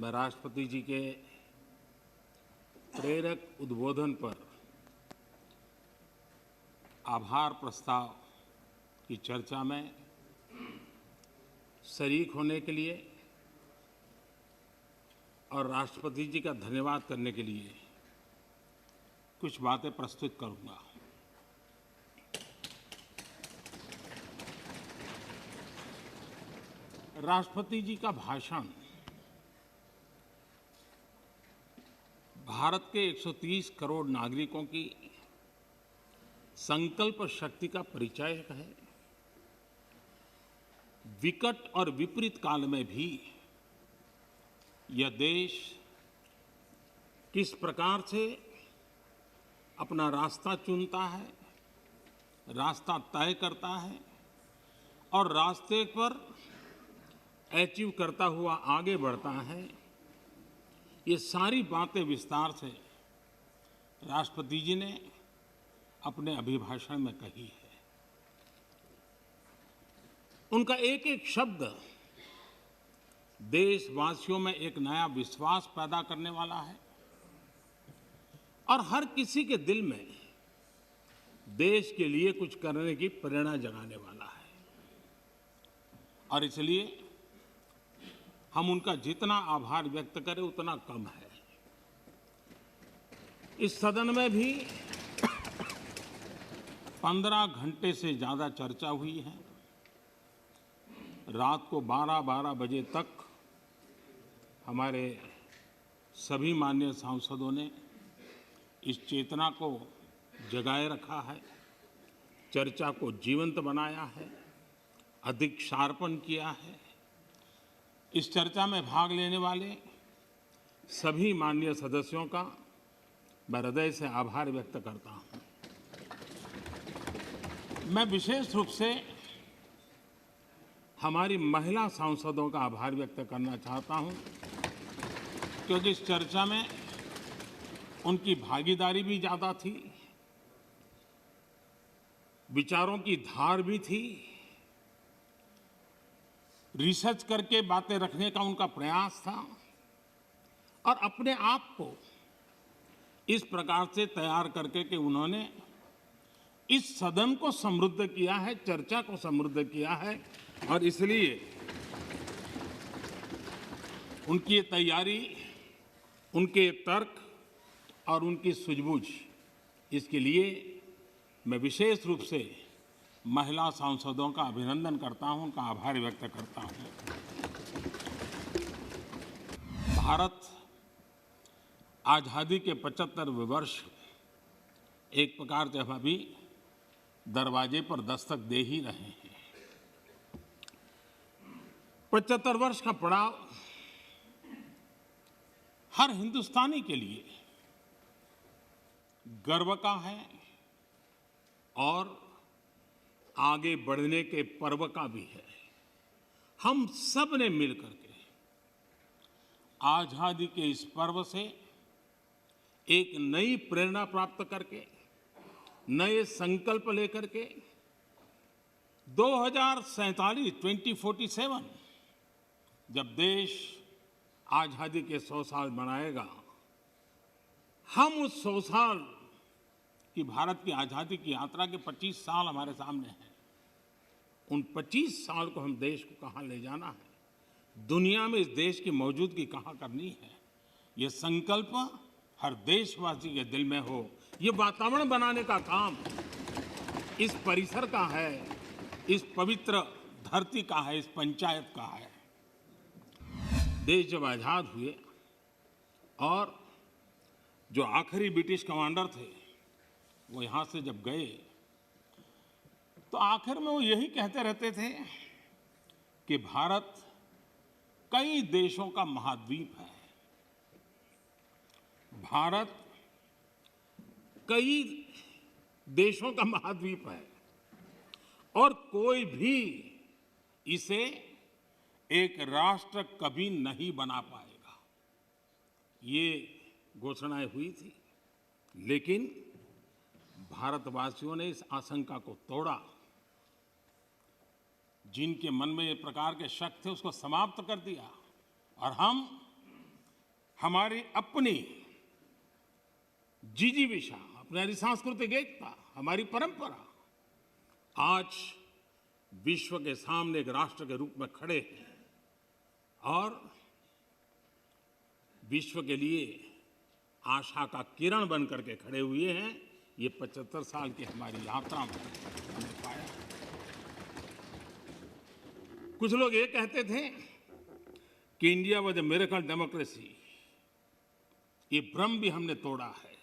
मैं राष्ट्रपति जी के प्रेरक उद्बोधन पर आभार प्रस्ताव की चर्चा में शरीक होने के लिए और राष्ट्रपति जी का धन्यवाद करने के लिए कुछ बातें प्रस्तुत करूंगा। राष्ट्रपति जी का भाषण भारत के 130 करोड़ नागरिकों की संकल्प शक्ति का परिचायक है। विकट और विपरीत काल में भी यह देश किस प्रकार से अपना रास्ता चुनता है, रास्ता तय करता है और रास्ते पर अचीव करता हुआ आगे बढ़ता है, ये सारी बातें विस्तार से राष्ट्रपति जी ने अपने अभिभाषण में कही है। उनका एक एक शब्द देशवासियों में एक नया विश्वास पैदा करने वाला है और हर किसी के दिल में देश के लिए कुछ करने की प्रेरणा जगाने वाला है। और इसलिए हम उनका जितना आभार व्यक्त करें उतना कम है। इस सदन में भी 15 घंटे से ज़्यादा चर्चा हुई है। रात को 12-12 बजे तक हमारे सभी माननीय सांसदों ने इस चेतना को जगाए रखा है, चर्चा को जीवंत बनाया है, अधिक शार्पन किया है। इस चर्चा में भाग लेने वाले सभी माननीय सदस्यों का मैं हृदय से आभार व्यक्त करता हूं। मैं विशेष रूप से हमारी महिला सांसदों का आभार व्यक्त करना चाहता हूं, क्योंकि इस चर्चा में उनकी भागीदारी भी ज़्यादा थी, विचारों की धार भी थी, रिसर्च करके बातें रखने का उनका प्रयास था और अपने आप को इस प्रकार से तैयार करके कि उन्होंने इस सदन को समृद्ध किया है, चर्चा को समृद्ध किया है। और इसलिए उनकी ये तैयारी, उनके तर्क और उनकी सूझबूझ, इसके लिए मैं विशेष रूप से महिला सांसदों का अभिनंदन करता हूं, उनका आभार व्यक्त करता हूं। भारत आज़ादी के 75वें वर्ष एक प्रकार से अभी दरवाजे पर दस्तक दे ही रहे हैं। 75 वर्ष का पड़ाव हर हिंदुस्तानी के लिए गर्व का है और आगे बढ़ने के पर्व का भी है। हम सब ने मिलकर के आज़ादी के इस पर्व से एक नई प्रेरणा प्राप्त करके, नए संकल्प लेकर के 2047 जब देश आज़ादी के 100 साल मनाएगा, हम उस 100 साल कि भारत की आज़ादी की यात्रा के 25 साल हमारे सामने हैं। उन 25 साल को हम देश को कहाँ ले जाना है, दुनिया में इस देश की मौजूदगी कहाँ करनी है, ये संकल्प हर देशवासी के दिल में हो। ये वातावरण बनाने का काम इस परिसर का है, इस पवित्र धरती का है, इस पंचायत का है। देश जब आज़ाद हुए और जो आखिरी ब्रिटिश कमांडर थे वो यहाँ से जब गए तो आखिर में वो यही कहते रहते थे कि भारत कई देशों का महाद्वीप है, भारत कई देशों का महाद्वीप है और कोई भी इसे एक राष्ट्र कभी नहीं बना पाएगा। ये घोषणाएं हुई थी, लेकिन भारतवासियों ने इस आशंका को तोड़ा। जिनके मन में ये प्रकार के शक थे उसको समाप्त कर दिया और हम हमारी अपनी जिजीविषा, अपनी सांस्कृतिक एकता, हमारी परंपरा आज विश्व के सामने एक राष्ट्र के रूप में खड़े हैं और विश्व के लिए आशा का किरण बन करके खड़े हुए हैं। ये 75 साल की हमारी यात्रा में हमने पाया। कुछ लोग ये कहते थे कि India was a miracle democracy. ये भ्रम भी हमने तोड़ा है।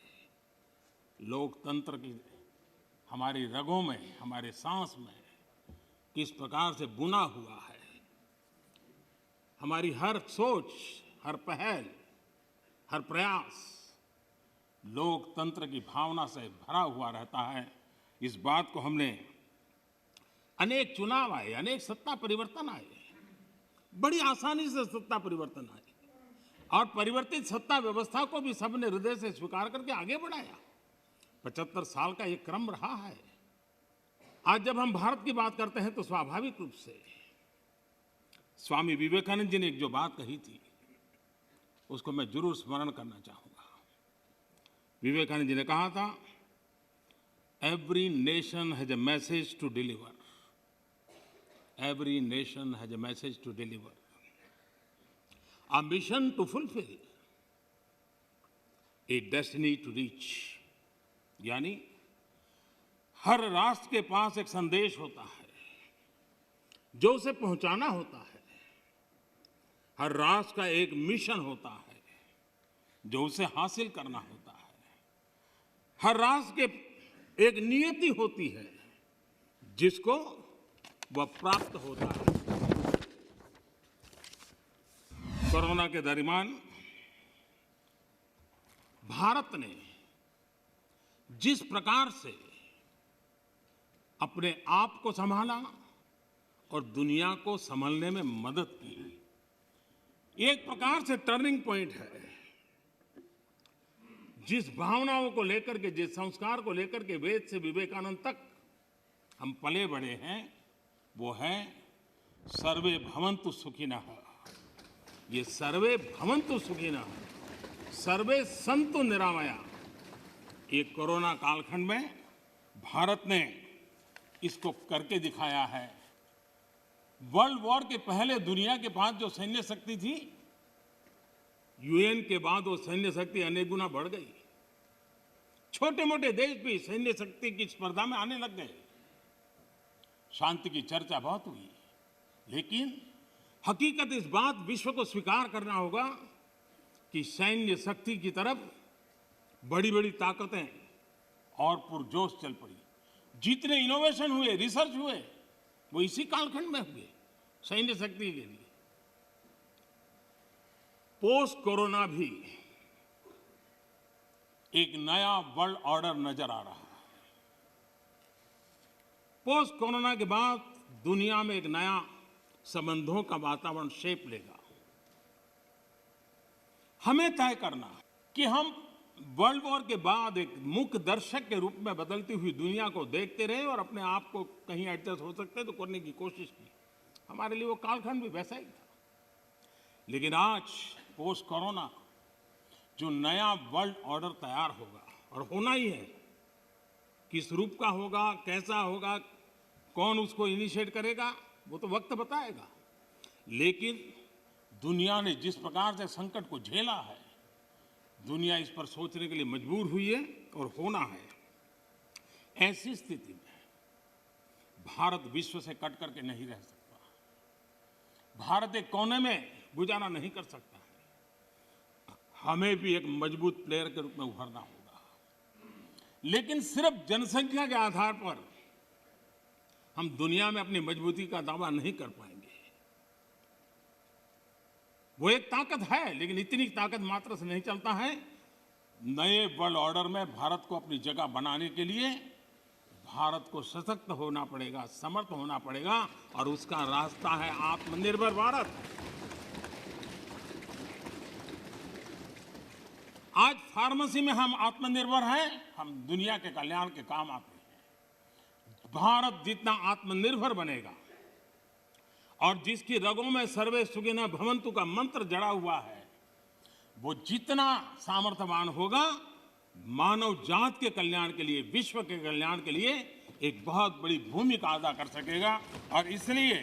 लोकतंत्र की हमारी रगों में, हमारे सांस में किस प्रकार से बुना हुआ है। हमारी हर सोच, हर पहल, हर प्रयास लोकतंत्र की भावना से भरा हुआ रहता है। इस बात को हमने अनेक चुनाव आए, अनेक सत्ता परिवर्तन आए, बड़ी आसानी से सत्ता परिवर्तन आए और परिवर्तित सत्ता व्यवस्था को भी सबने हृदय से स्वीकार करके आगे बढ़ाया। 75 साल का ये क्रम रहा है। आज जब हम भारत की बात करते हैं तो स्वाभाविक रूप से स्वामी विवेकानंद जी ने एक जो बात कही थी उसको मैं जरूर स्मरण करना चाहूंगा। विवेकानंद जी ने कहा था, every nation has a message to deliver, every nation has a message to deliver, a mission to fulfil, a destiny to reach. यानी हर राष्ट्र के पास एक संदेश होता है जो उसे पहुंचाना होता है। हर राष्ट्र का एक मिशन होता है जो उसे हासिल करना होता है। हर राष्ट्र के एक नियति होती है जिसको वह प्राप्त होता है। कोरोना के दरमियान भारत ने जिस प्रकार से अपने आप को संभाला और दुनिया को संभलने में मदद की, एक प्रकार से टर्निंग पॉइंट है। जिस भावनाओं को लेकर के, जिस संस्कार को लेकर के वेद से विवेकानंद तक हम पले बड़े हैं, वो है सर्वे भवन्तु सुखिनः। ये सर्वे भवन्तु सुखिनः, सर्वे सन्तु निरामया, ये कोरोना कालखंड में भारत ने इसको करके दिखाया है। वर्ल्ड वॉर के पहले दुनिया के पास जो सैन्य शक्ति थी, यूएन के बाद वो सैन्य शक्ति अनेक गुना बढ़ गई। छोटे मोटे देश भी सैन्य शक्ति की स्पर्धा में आने लग गए। शांति की चर्चा बहुत हुई, लेकिन हकीकत इस बात विश्व को स्वीकार करना होगा कि सैन्य शक्ति की तरफ बड़ी बड़ी ताकतें और पुरजोश चल पड़ी। जितने इनोवेशन हुए, रिसर्च हुए, वो इसी कालखंड में हुए सैन्य शक्ति के लिए। पोस्ट कोरोना भी एक नया वर्ल्ड ऑर्डर नजर आ रहा है। पोस्ट कोरोना के बाद दुनिया में एक नया संबंधों का वातावरण शेप लेगा। हमें तय करना है कि हम वर्ल्ड वॉर के बाद एक मुख्य दर्शक के रूप में बदलती हुई दुनिया को देखते रहे और अपने आप को कहीं एडजस्ट हो सकते तो करने की कोशिश की। हमारे लिए वो कालखंड भी वैसा ही था। लेकिन आज पोस्ट कोरोना जो नया वर्ल्ड ऑर्डर तैयार होगा, और होना ही है, किस रूप का होगा, कैसा होगा, कौन उसको इनिशिएट करेगा, वो तो वक्त बताएगा। लेकिन दुनिया ने जिस प्रकार से संकट को झेला है, दुनिया इस पर सोचने के लिए मजबूर हुई है और होना है। ऐसी स्थिति में भारत विश्व से कट करके नहीं रह सकता। भारत एक कोने में गुजारा नहीं कर सकता है। हमें भी एक मजबूत प्लेयर के रूप में उभरना होगा। लेकिन सिर्फ जनसंख्या के आधार पर हम दुनिया में अपनी मजबूती का दावा नहीं कर पाएंगे। वो एक ताकत है, लेकिन इतनी ताकत मात्र से नहीं चलता है। नए वर्ल्ड ऑर्डर में भारत को अपनी जगह बनाने के लिए भारत को सशक्त होना पड़ेगा, समर्थ होना पड़ेगा, और उसका रास्ता है आत्मनिर्भर भारत। आज फार्मेसी में हम आत्मनिर्भर हैं, हम दुनिया के कल्याण के काम आते हैं। भारत जितना आत्मनिर्भर बनेगा और जिसकी रगों में सर्वे सुखिनः भवन्तु का मंत्र जड़ा हुआ है, वो जितना सामर्थ्यवान होगा, मानव जात के कल्याण के लिए, विश्व के कल्याण के लिए एक बहुत बड़ी भूमिका अदा कर सकेगा। और इसलिए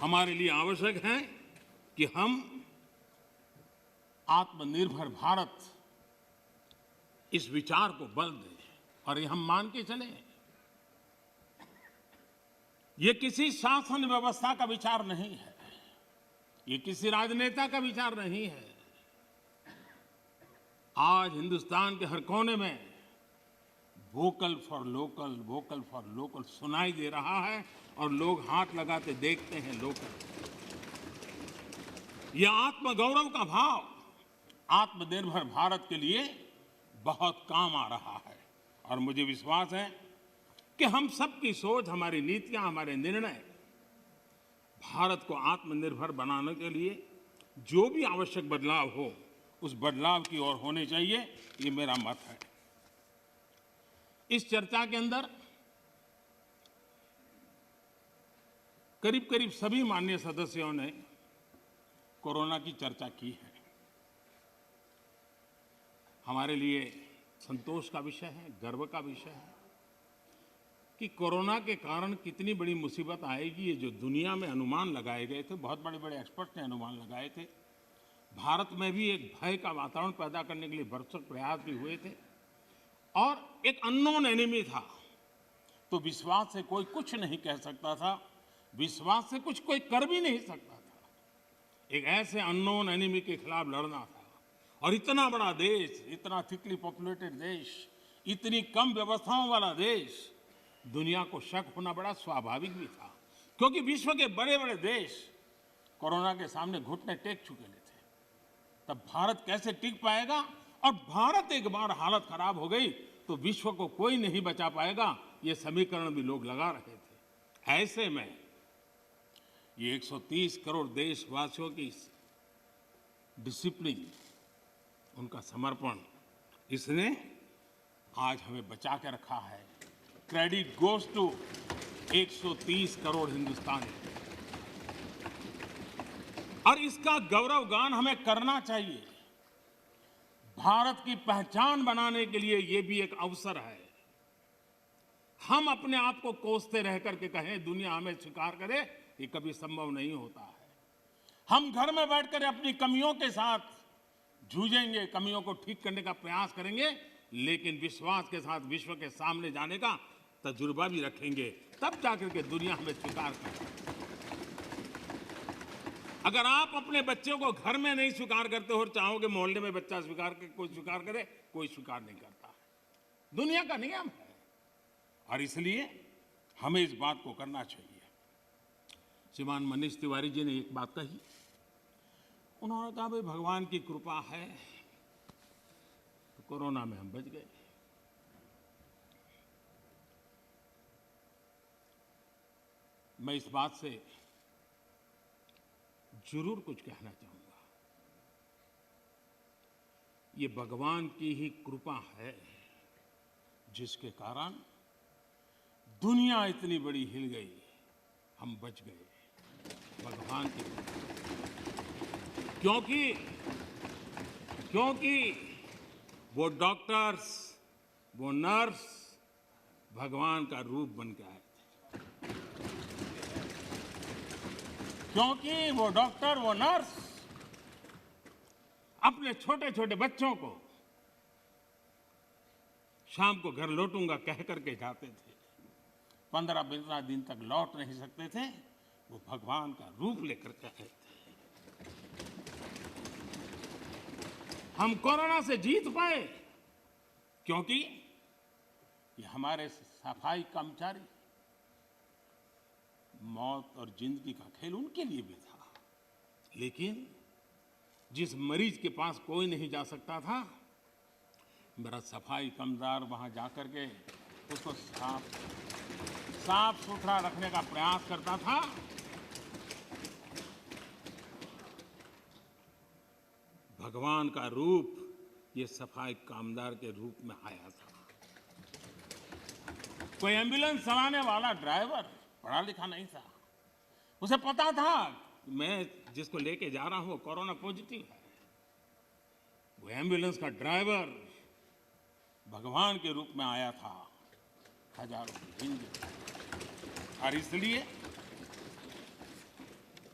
हमारे लिए आवश्यक है कि हम आत्मनिर्भर भारत इस विचार को बल दें और ये हम मान के चलें। ये किसी शासन व्यवस्था का विचार नहीं है, ये किसी राजनेता का विचार नहीं है। आज हिंदुस्तान के हर कोने में वोकल फॉर लोकल सुनाई दे रहा है और लोग हाथ लगाते देखते हैं। लोकल, यह आत्मगौरव का भाव आत्मनिर्भर भारत के लिए बहुत काम आ रहा है। और मुझे विश्वास है कि हम सबकी सोच, हमारी नीतियां, हमारे निर्णय भारत को आत्मनिर्भर बनाने के लिए जो भी आवश्यक बदलाव हो, उस बदलाव की ओर होने चाहिए। ये मेरा मत है। इस चर्चा के अंदर करीब करीब सभी माननीय सदस्यों ने कोरोना की चर्चा की है। हमारे लिए संतोष का विषय है, गर्व का विषय है कि कोरोना के कारण कितनी बड़ी मुसीबत आएगी। ये जो दुनिया में अनुमान लगाए गए थे, बहुत बड़े बड़े एक्सपर्ट ने अनुमान लगाए थे, भारत में भी एक भय का वातावरण पैदा करने के लिए भरसक प्रयास भी हुए थे। और एक अननोन एनिमी था, तो विश्वास से कोई कुछ नहीं कह सकता था, विश्वास से कुछ कोई कर भी नहीं सकता था। एक ऐसे अननोन एनिमी के खिलाफ लड़ना था। और इतना बड़ा देश, इतना थिकली पॉपुलेटेड देश, इतनी कम व्यवस्थाओं वाला देश, दुनिया को शक होना बड़ा स्वाभाविक भी था, क्योंकि विश्व के बड़े बड़े देश कोरोना के सामने घुटने टेक चुके थे। तब भारत कैसे टिक पाएगा? और भारत एक बार हालत खराब हो गई तो विश्व को कोई नहीं बचा पाएगा, ये समीकरण भी लोग लगा रहे थे। ऐसे में ये 130 करोड़ देशवासियों की डिसिप्लिन, उनका समर्पण, इसने आज हमें बचा के रखा है। क्रेडिट गोज टू 130 करोड़ हिंदुस्तानी। और इसका गौरवगान हमें करना चाहिए। भारत की पहचान बनाने के लिए ये भी एक अवसर है। हम अपने आप को कोसते रह करके कहें दुनिया हमें स्वीकार करे, ये कभी संभव नहीं होता है। हम घर में बैठकर अपनी कमियों के साथ जूझेंगे, कमियों को ठीक करने का प्रयास करेंगे, लेकिन विश्वास के साथ विश्व के सामने जाने का तजुर्बा भी रखेंगे, तब जाकर के दुनिया हमें स्वीकार करे। अगर आप अपने बच्चों को घर में नहीं स्वीकार करते हो और चाहोगे मोहल्ले में बच्चा स्वीकार करे, कोई स्वीकार करे, कोई स्वीकार नहीं करता है। दुनिया का नियम है और इसलिए हमें इस बात को करना चाहिए। श्रीमान मनीष तिवारी जी ने एक बात कही, उन्होंने कहा भाई भगवान की कृपा है तो कोरोना में हम बच गए। मैं इस बात से जरूर कुछ कहना चाहूंगा। ये भगवान की ही कृपा है जिसके कारण दुनिया इतनी बड़ी हिल गई, हम बच गए। भगवान की कृपा। क्योंकि वो डॉक्टर्स, वो नर्स भगवान का रूप बन के आए थे। क्योंकि वो डॉक्टर, वो नर्स अपने छोटे छोटे बच्चों को शाम को घर लौटूंगा कह करके जाते थे। 15-15 दिन तक लौट नहीं सकते थे, वो भगवान का रूप लेकर के आए थे। हम कोरोना से जीत पाए क्योंकि ये हमारे सफाई कर्मचारी, मौत और जिंदगी का खेल उनके लिए भी था, लेकिन जिस मरीज के पास कोई नहीं जा सकता था, मेरा सफाई कर्मचारी वहां जाकर के उसको साफ सुथरा रखने का प्रयास करता था। भगवान का रूप ये सफाई कामदार के रूप में आया था। कोई एम्बुलेंस चलाने वाला ड्राइवर पढ़ा लिखा नहीं था, उसे पता था मैं जिसको लेके जा रहा हूं वो कोरोना पॉजिटिव है, वो एम्बुलेंस का ड्राइवर भगवान के रूप में आया था, हजारों की जिंदगी। और इसलिए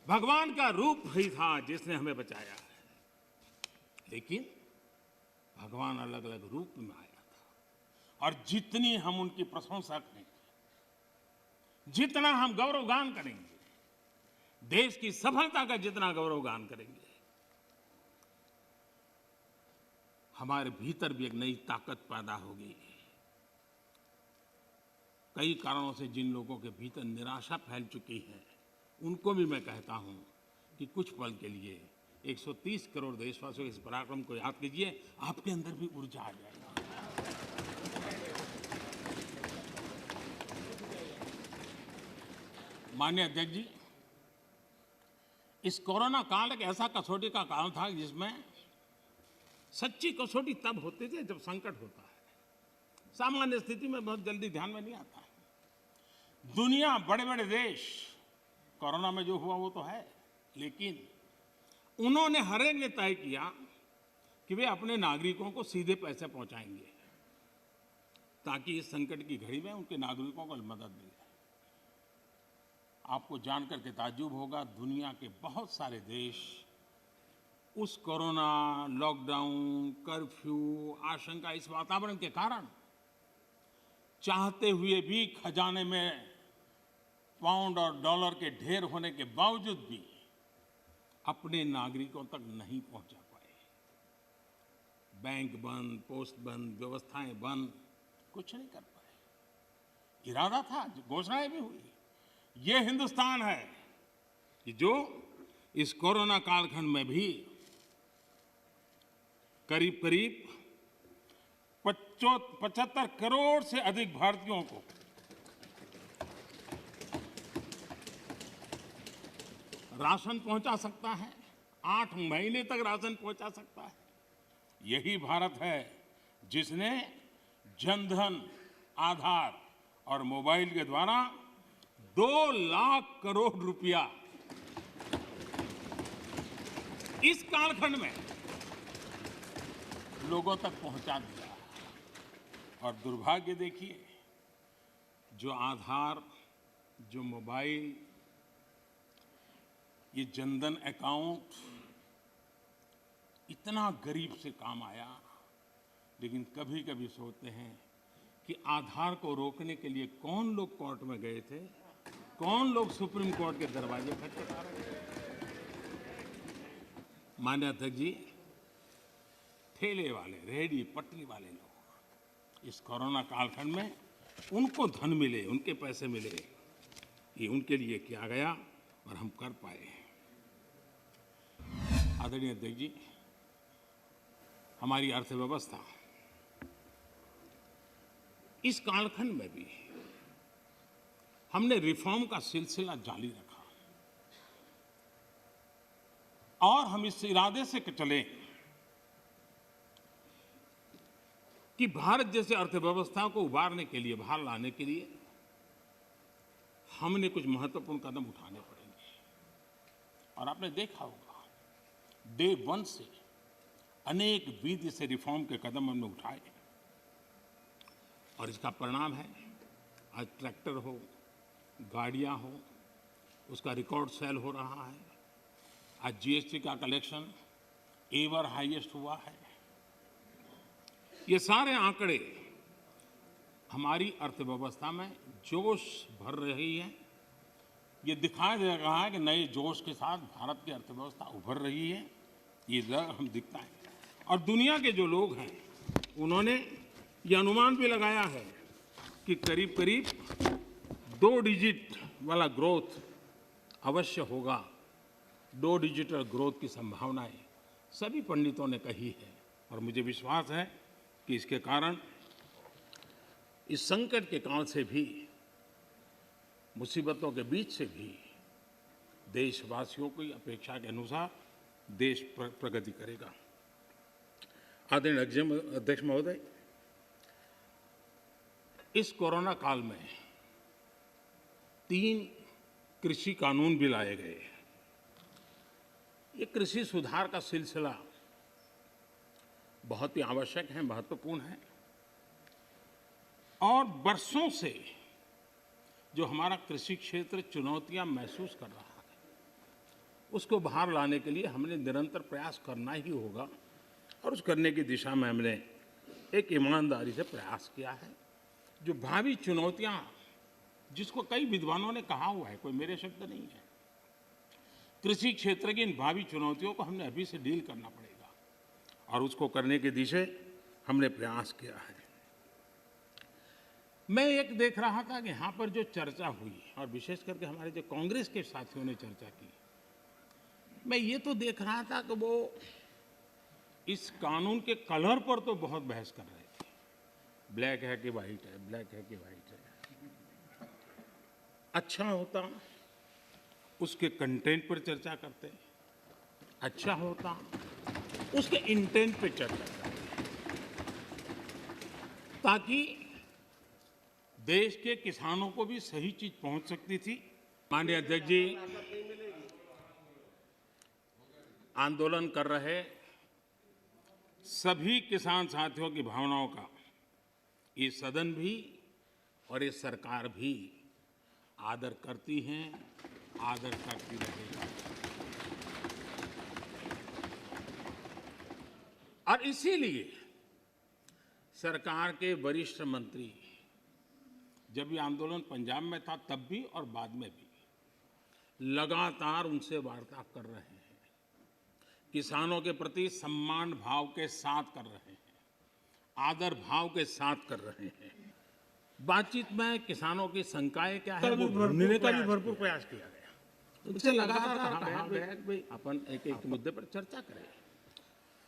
भगवान का रूप ही था जिसने हमें बचाया है। लेकिन भगवान अलग अलग रूप में आया था, और जितनी हम उनकी प्रशंसा करेंगे, जितना हम गौरवगान करेंगे, देश की सफलता का जितना गौरवगान करेंगे, हमारे भीतर भी एक नई ताकत पैदा होगी। कई कारणों से जिन लोगों के भीतर निराशा फैल चुकी है, उनको भी मैं कहता हूं कि कुछ पल के लिए 130 करोड़ देशवासियों के इस पराक्रम को याद कीजिए, आपके अंदर भी ऊर्जा आ जाएगी। माननीय अध्यक्ष जी, इस कोरोना काल एक ऐसा कसौटी का काल था जिसमें सच्ची कसौटी तब होती थी जब संकट होता है। सामान्य स्थिति में बहुत जल्दी ध्यान में नहीं आता है। दुनिया, बड़े बड़े देश, कोरोना में जो हुआ वो तो है, लेकिन उन्होंने हर एक ने तय किया कि वे अपने नागरिकों को सीधे पैसे पहुंचाएंगे ताकि इस संकट की घड़ी में उनके नागरिकों को मदद मिले। आपको जानकर के ताज्जुब होगा, दुनिया के बहुत सारे देश उस कोरोना, लॉकडाउन, कर्फ्यू, आशंका, इस वातावरण के कारण चाहते हुए भी खजाने में पाउंड और डॉलर के ढेर होने के बावजूद भी अपने नागरिकों तक नहीं पहुंचा पाए। बैंक बंद, पोस्ट बंद, व्यवस्थाएं बंद, कुछ नहीं कर पाए। इरादा था, घोषणाएं भी हुई। ये हिंदुस्तान है कि जो इस कोरोना कालखंड में भी करीब करीब 75 करोड़ से अधिक भारतीयों को राशन पहुंचा सकता है, 8 महीने तक राशन पहुंचा सकता है। यही भारत है जिसने जनधन, आधार और मोबाइल के द्वारा 2 लाख करोड़ रुपया इस कालखंड में लोगों तक पहुंचा दिया। और दुर्भाग्य देखिए, जो आधार, जो मोबाइल, ये जनधन अकाउंट इतना गरीब से काम आया, लेकिन कभी कभी सोचते हैं कि आधार को रोकने के लिए कौन लोग कोर्ट में गए थे, कौन लोग सुप्रीम कोर्ट के दरवाजे खटखटा रहे थे। माननीय अध्यक्ष जी, ठेले वाले, रेहड़ी पटरी वाले लोग इस कोरोना कालखंड में उनको धन मिले, उनके पैसे मिले, ये उनके लिए किया गया और हम कर पाए। आदरणीय अध्यक्ष जी, हमारी अर्थव्यवस्था इस कालखंड में भी हमने रिफॉर्म का सिलसिला जारी रखा और हम इस इरादे से चले कि भारत जैसे अर्थव्यवस्था को उबारने के लिए, बाहर लाने के लिए हमने कुछ महत्वपूर्ण कदम उठाने पड़ेंगे। और आपने देखा होगा, डे 1 से अनेक विधि से रिफॉर्म के कदम हमने उठाए और इसका परिणाम है आज ट्रैक्टर हो, गाड़ियां हो, उसका रिकॉर्ड सेल हो रहा है। आज जीएसटी का कलेक्शन एवर हाईएस्ट हुआ है। ये सारे आंकड़े हमारी अर्थव्यवस्था में जोश भर रही है। ये दिखाई दे रहा है कि नए जोश के साथ भारत की अर्थव्यवस्था उभर रही है। ये हम दिखता है। और दुनिया के जो लोग हैं, उन्होंने ये अनुमान भी लगाया है कि करीब करीब 2 डिजिट वाला ग्रोथ अवश्य होगा। 2 डिजिटल ग्रोथ की संभावनाएं सभी पंडितों ने कही है और मुझे विश्वास है कि इसके कारण इस संकट के काल से भी, मुसीबतों के बीच से भी देशवासियों की अपेक्षा के अनुसार देश प्रगति करेगा। आदरणीय अध्यक्ष महोदय, इस कोरोना काल में 3 कृषि कानून भी लाए गए। ये कृषि सुधार का सिलसिला बहुत ही आवश्यक है, महत्वपूर्ण है। और वर्षों से जो हमारा कृषि क्षेत्र चुनौतियां महसूस कर रहा है, उसको बाहर लाने के लिए हमने निरंतर प्रयास करना ही होगा। और उस करने की दिशा में हमने एक ईमानदारी से प्रयास किया है। जो भावी चुनौतियां, जिसको कई विद्वानों ने कहा हुआ है, कोई मेरे शब्द नहीं है, कृषि क्षेत्र की इन भावी चुनौतियों को हमने अभी से डील करना पड़ेगा और उसको करने की दिशा हमने प्रयास किया है। मैं एक देख रहा था कि यहाँ पर जो चर्चा हुई, और विशेष करके हमारे जो कांग्रेस के साथियों ने चर्चा की, मैं ये तो देख रहा था कि वो इस कानून के कलर पर तो बहुत बहस कर रहे थे। ब्लैक है कि वाइट है, ब्लैक है कि वाइट है। अच्छा होता उसके कंटेंट पर चर्चा करते, अच्छा होता उसके इंटेंट पर चर्चा करते, ताकि देश के किसानों को भी सही चीज पहुंच सकती थी। माननीय अध्यक्ष जी, आंदोलन कर रहे सभी किसान साथियों की भावनाओं का ये सदन भी और ये सरकार भी आदर करती हैं, आदर करती रहेगी। और इसीलिए सरकार के वरिष्ठ मंत्री, जब ये आंदोलन पंजाब में था तब भी और बाद में भी, लगातार उनसे वार्ता कर रहे हैं, किसानों के प्रति सम्मान भाव के साथ कर रहे हैं, आदर भाव के साथ कर रहे हैं। बातचीत में किसानों की शंकाएं क्या है वो ढूंढने का भी भरपूर प्रयास किया गया। उनसे लगातार कहा भाई अपन एक मुद्दे पर चर्चा करें।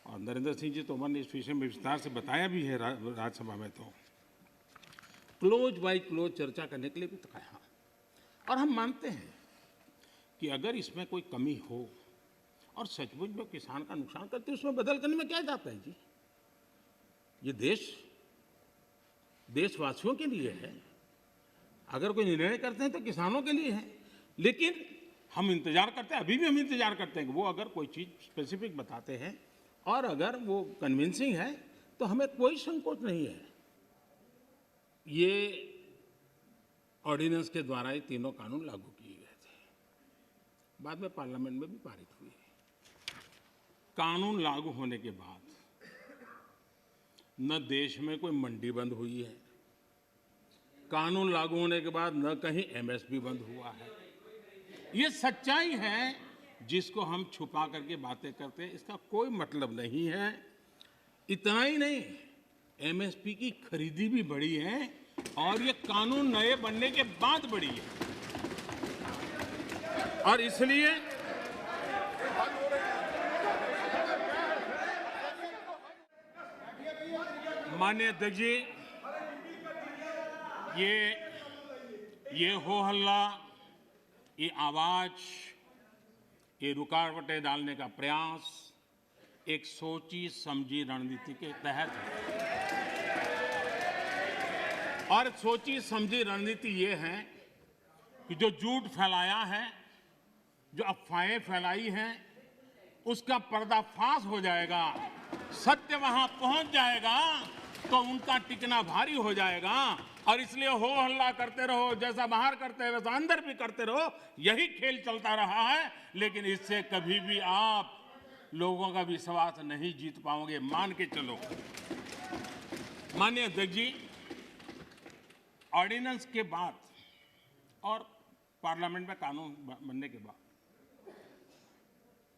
और नरेंद्र सिंह जी तोमर ने इस विषय में विस्तार से बताया भी है राज्यसभा में, तो क्लोज बाय क्लोज चर्चा करने के लिए भी तो कहा। और हम मानते हैं कि अगर इसमें कोई कमी हो और सचमुच में किसान का नुकसान करते, उसमें बदल करने में क्या जाता है जी। ये देशवासियों के लिए है। अगर कोई निर्णय करते हैं तो किसानों के लिए है। लेकिन हम इंतजार करते हैं, अभी भी हम इंतजार करते हैं कि वो अगर कोई चीज स्पेसिफिक बताते हैं और अगर वो कन्विंसिंग है तो हमें कोई संकोच नहीं है। ये ऑर्डिनेंस के द्वारा ही तीनों कानून लागू किए गए थे, बाद में पार्लियामेंट में भी पारित हुए। कानून लागू होने के बाद न देश में कोई मंडी बंद हुई है, कानून लागू होने के बाद न कहीं एमएसपी बंद हुआ है। ये सच्चाई है जिसको हम छुपा करके बातें करते हैं, इसका कोई मतलब नहीं है। इतना ही नहीं, एमएसपी की खरीदी भी बढ़ी है और ये कानून नए बनने के बाद बढ़ी है। और इसलिए माननीय अध्यक्ष जी, ये हो हल्ला, ये आवाज, ये रुकावटें डालने का प्रयास एक सोची समझी रणनीति के तहत है। और सोची समझी रणनीति ये है कि जो झूठ फैलाया है, जो अफवाहें फैलाई हैं, उसका पर्दाफाश हो जाएगा, सत्य वहां पहुंच जाएगा तो उनका टिकना भारी हो जाएगा। और इसलिए हो हल्ला करते रहो, जैसा बाहर करते हैं वैसा अंदर भी करते रहो, यही खेल चलता रहा है। लेकिन इससे कभी भी आप लोगों का विश्वास नहीं जीत पाओगे, मान के चलो। माननीय अध्यक्ष जी, ऑर्डिनेंस के बाद और पार्लियामेंट में कानून बनने के बाद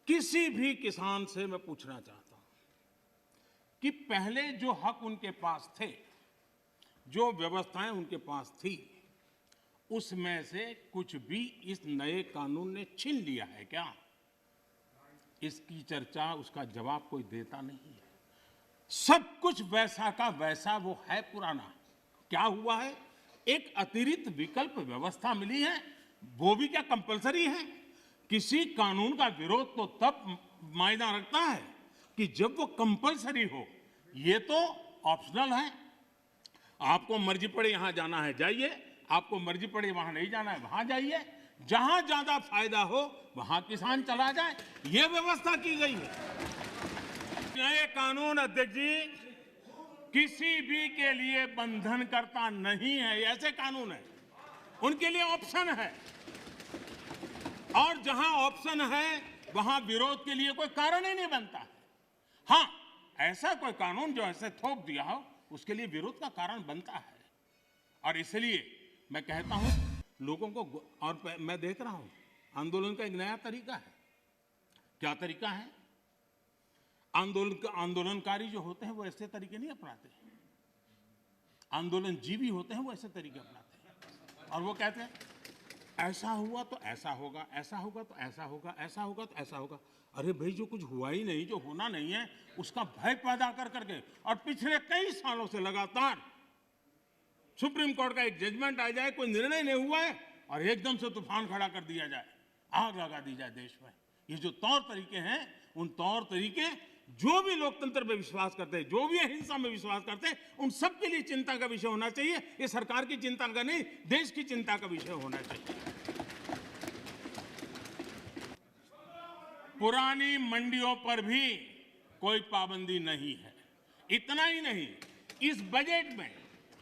किसी भी किसान से मैं पूछना चाहता हूं कि पहले जो हक उनके पास थे, जो व्यवस्थाएं उनके पास थी, उसमें से कुछ भी इस नए कानून ने छीन लिया है क्या? इसकी चर्चा, उसका जवाब कोई देता नहीं है। सब कुछ वैसा का वैसा वो है पुराना। क्या हुआ है? एक अतिरिक्त विकल्प व्यवस्था मिली है, वो भी क्या कंपलसरी है? किसी कानून का विरोध तो तब मायना रखता है कि जब वो कंपलसरी हो। ये तो ऑप्शनल है। आपको मर्जी पड़े यहां जाना है जाइए, आपको मर्जी पड़े वहां नहीं जाना है वहां जाइए, जहां ज्यादा फायदा हो वहां किसान चला जाए, ये व्यवस्था की गई है। नए कानून अध्यक्ष जी किसी भी के लिए बंधन करता नहीं है, ऐसे कानून है, उनके लिए ऑप्शन है। और जहां ऑप्शन है वहां विरोध के लिए कोई कारण ही नहीं बनता है। हां, ऐसा कोई कानून जो ऐसे थोप दिया हो उसके लिए विरोध का कारण बनता है। और इसलिए मैं कहता हूं लोगों को, और मैं देख रहा हूं आंदोलन का एक नया तरीका है। क्या तरीका है? आंदोलनकारी जो होते हैं वो ऐसे तरीके नहीं अपनाते। आंदोलन जीवी होते हैं वो ऐसे तरीके अपनाते हैं और वो कहते हैं ऐसा हुआ तो ऐसा होगा, ऐसा होगा तो ऐसा होगा, ऐसा होगा तो ऐसा होगा। अरे भाई, जो कुछ हुआ ही नहीं, जो होना नहीं है, उसका भय पैदा कर करके और पिछले कई सालों से लगातार सुप्रीम कोर्ट का एक जजमेंट आ जाए, कोई निर्णय नहीं हुआ है और एकदम से तूफान खड़ा कर दिया जाए, आग लगा दी जाए देश में। ये जो तौर तरीके हैं, उन तौर तरीके जो भी लोकतंत्र में विश्वास करते हैं, जो भी अहिंसा में विश्वास करते हैं, उन सब के लिए चिंता का विषय होना चाहिए। ये सरकार की चिंता का नहीं, देश की चिंता का विषय होना चाहिए। पुरानी मंडियों पर भी कोई पाबंदी नहीं है। इतना ही नहीं, इस बजट में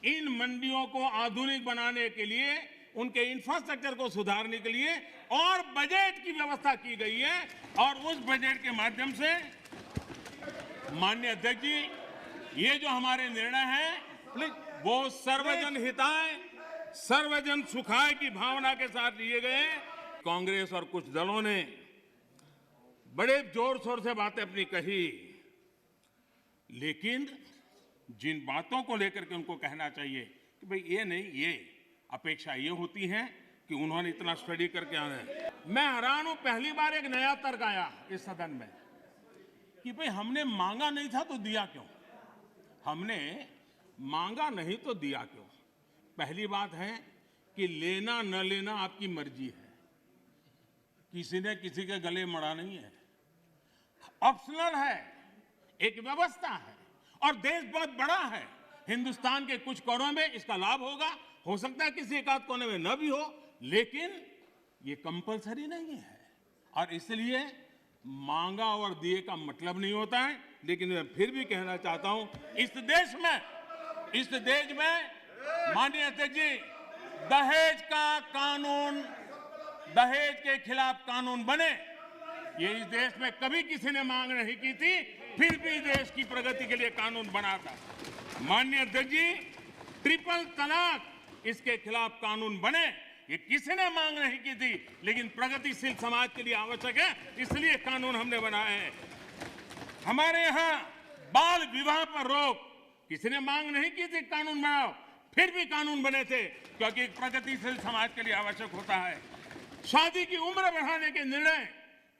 इन मंडियों को आधुनिक बनाने के लिए, उनके इंफ्रास्ट्रक्चर को सुधारने के लिए और बजट की व्यवस्था की गई है। और उस बजट के माध्यम से माननीय अध्यक्ष जी, ये जो हमारे निर्णय हैं वो सर्वजन हिताय, सर्वजन सुखाय की भावना के साथ लिए गए। कांग्रेस और कुछ दलों ने बड़े जोर शोर से बातें अपनी कही, लेकिन जिन बातों को लेकर के उनको कहना चाहिए कि भाई ये नहीं, ये अपेक्षा ये होती है कि उन्होंने इतना स्टडी करके आना है। मैं हैरान हूं, पहली बार एक नया तर्क आया इस सदन में कि भाई हमने मांगा नहीं था तो दिया क्यों? हमने मांगा नहीं तो दिया क्यों? पहली बात है कि लेना न लेना आपकी मर्जी है, किसी ने किसी के गले मड़ा नहीं है, ऑप्शनल है, एक व्यवस्था है और देश बहुत बड़ा है। हिंदुस्तान के कुछ कोनों में इसका लाभ होगा, हो सकता है किसी एक आध कोने में न भी हो, लेकिन ये कंपलसरी नहीं है। और इसलिए मांगा और दिए का मतलब नहीं होता है। लेकिन मैं फिर भी कहना चाहता हूं, इस देश में माननीय अध्यक्ष जी, दहेज का कानून, दहेज के खिलाफ कानून बने, ये इस देश में कभी किसी ने मांग नहीं की थी, फिर भी देश की प्रगति के लिए कानून बना था। माननीय अध्यक्ष जी, ट्रिपल तलाक, इसके खिलाफ कानून बने, ये किसी ने मांग नहीं की थी, लेकिन प्रगतिशील समाज के लिए आवश्यक है, इसलिए कानून हमने बनाए हैं। हमारे यहां बाल विवाह पर रोक, किसी ने मांग नहीं की थी कानून बनाओ, फिर भी कानून बने थे, क्योंकि एक प्रगतिशील समाज के लिए आवश्यक होता है। शादी की उम्र बढ़ाने के निर्णय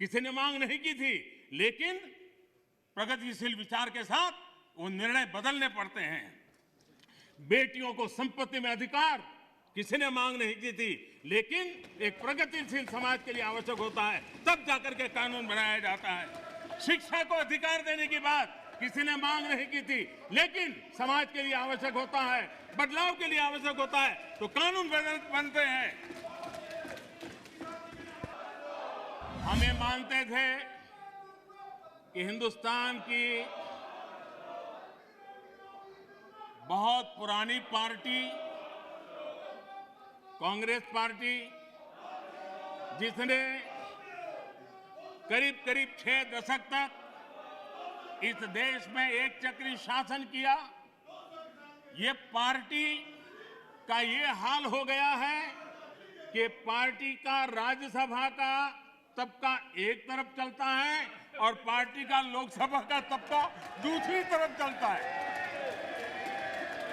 किसी ने मांग नहीं की थी, लेकिन प्रगतिशील विचार के साथ वो निर्णय बदलने पड़ते हैं। बेटियों को संपत्ति में अधिकार किसी ने मांग नहीं की थी, लेकिन एक प्रगतिशील समाज के लिए आवश्यक होता है, तब जाकर के कानून बनाया जाता है। शिक्षा को अधिकार देने की बात किसी ने मांग नहीं की थी, लेकिन समाज के लिए आवश्यक होता है, बदलाव के लिए आवश्यक होता है, तो कानून बनते हैं। हमें मानते थे कि हिंदुस्तान की बहुत पुरानी पार्टी कांग्रेस पार्टी, जिसने करीब करीब 6 दशक तक इस देश में एक चक्री शासन किया, ये पार्टी का ये हाल हो गया है कि पार्टी का राज्यसभा का तबका एक तरफ चलता है और पार्टी का लोकसभा का तबका दूसरी तरफ चलता है।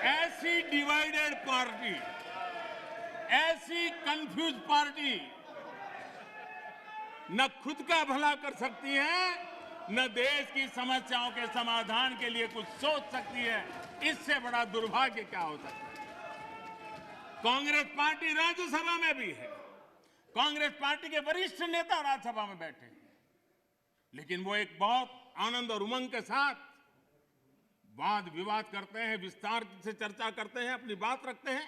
ऐसी डिवाइडेड पार्टी, ऐसी कंफ्यूज पार्टी न खुद का भला कर सकती है, न देश की समस्याओं के समाधान के लिए कुछ सोच सकती है। इससे बड़ा दुर्भाग्य क्या हो सकता है? कांग्रेस पार्टी राज्यसभा में भी है, कांग्रेस पार्टी के वरिष्ठ नेता राज्यसभा में बैठे हैं, लेकिन वो एक बहुत आनंद और उमंग के साथ वाद विवाद करते हैं, विस्तार से चर्चा करते हैं, अपनी बात रखते हैं।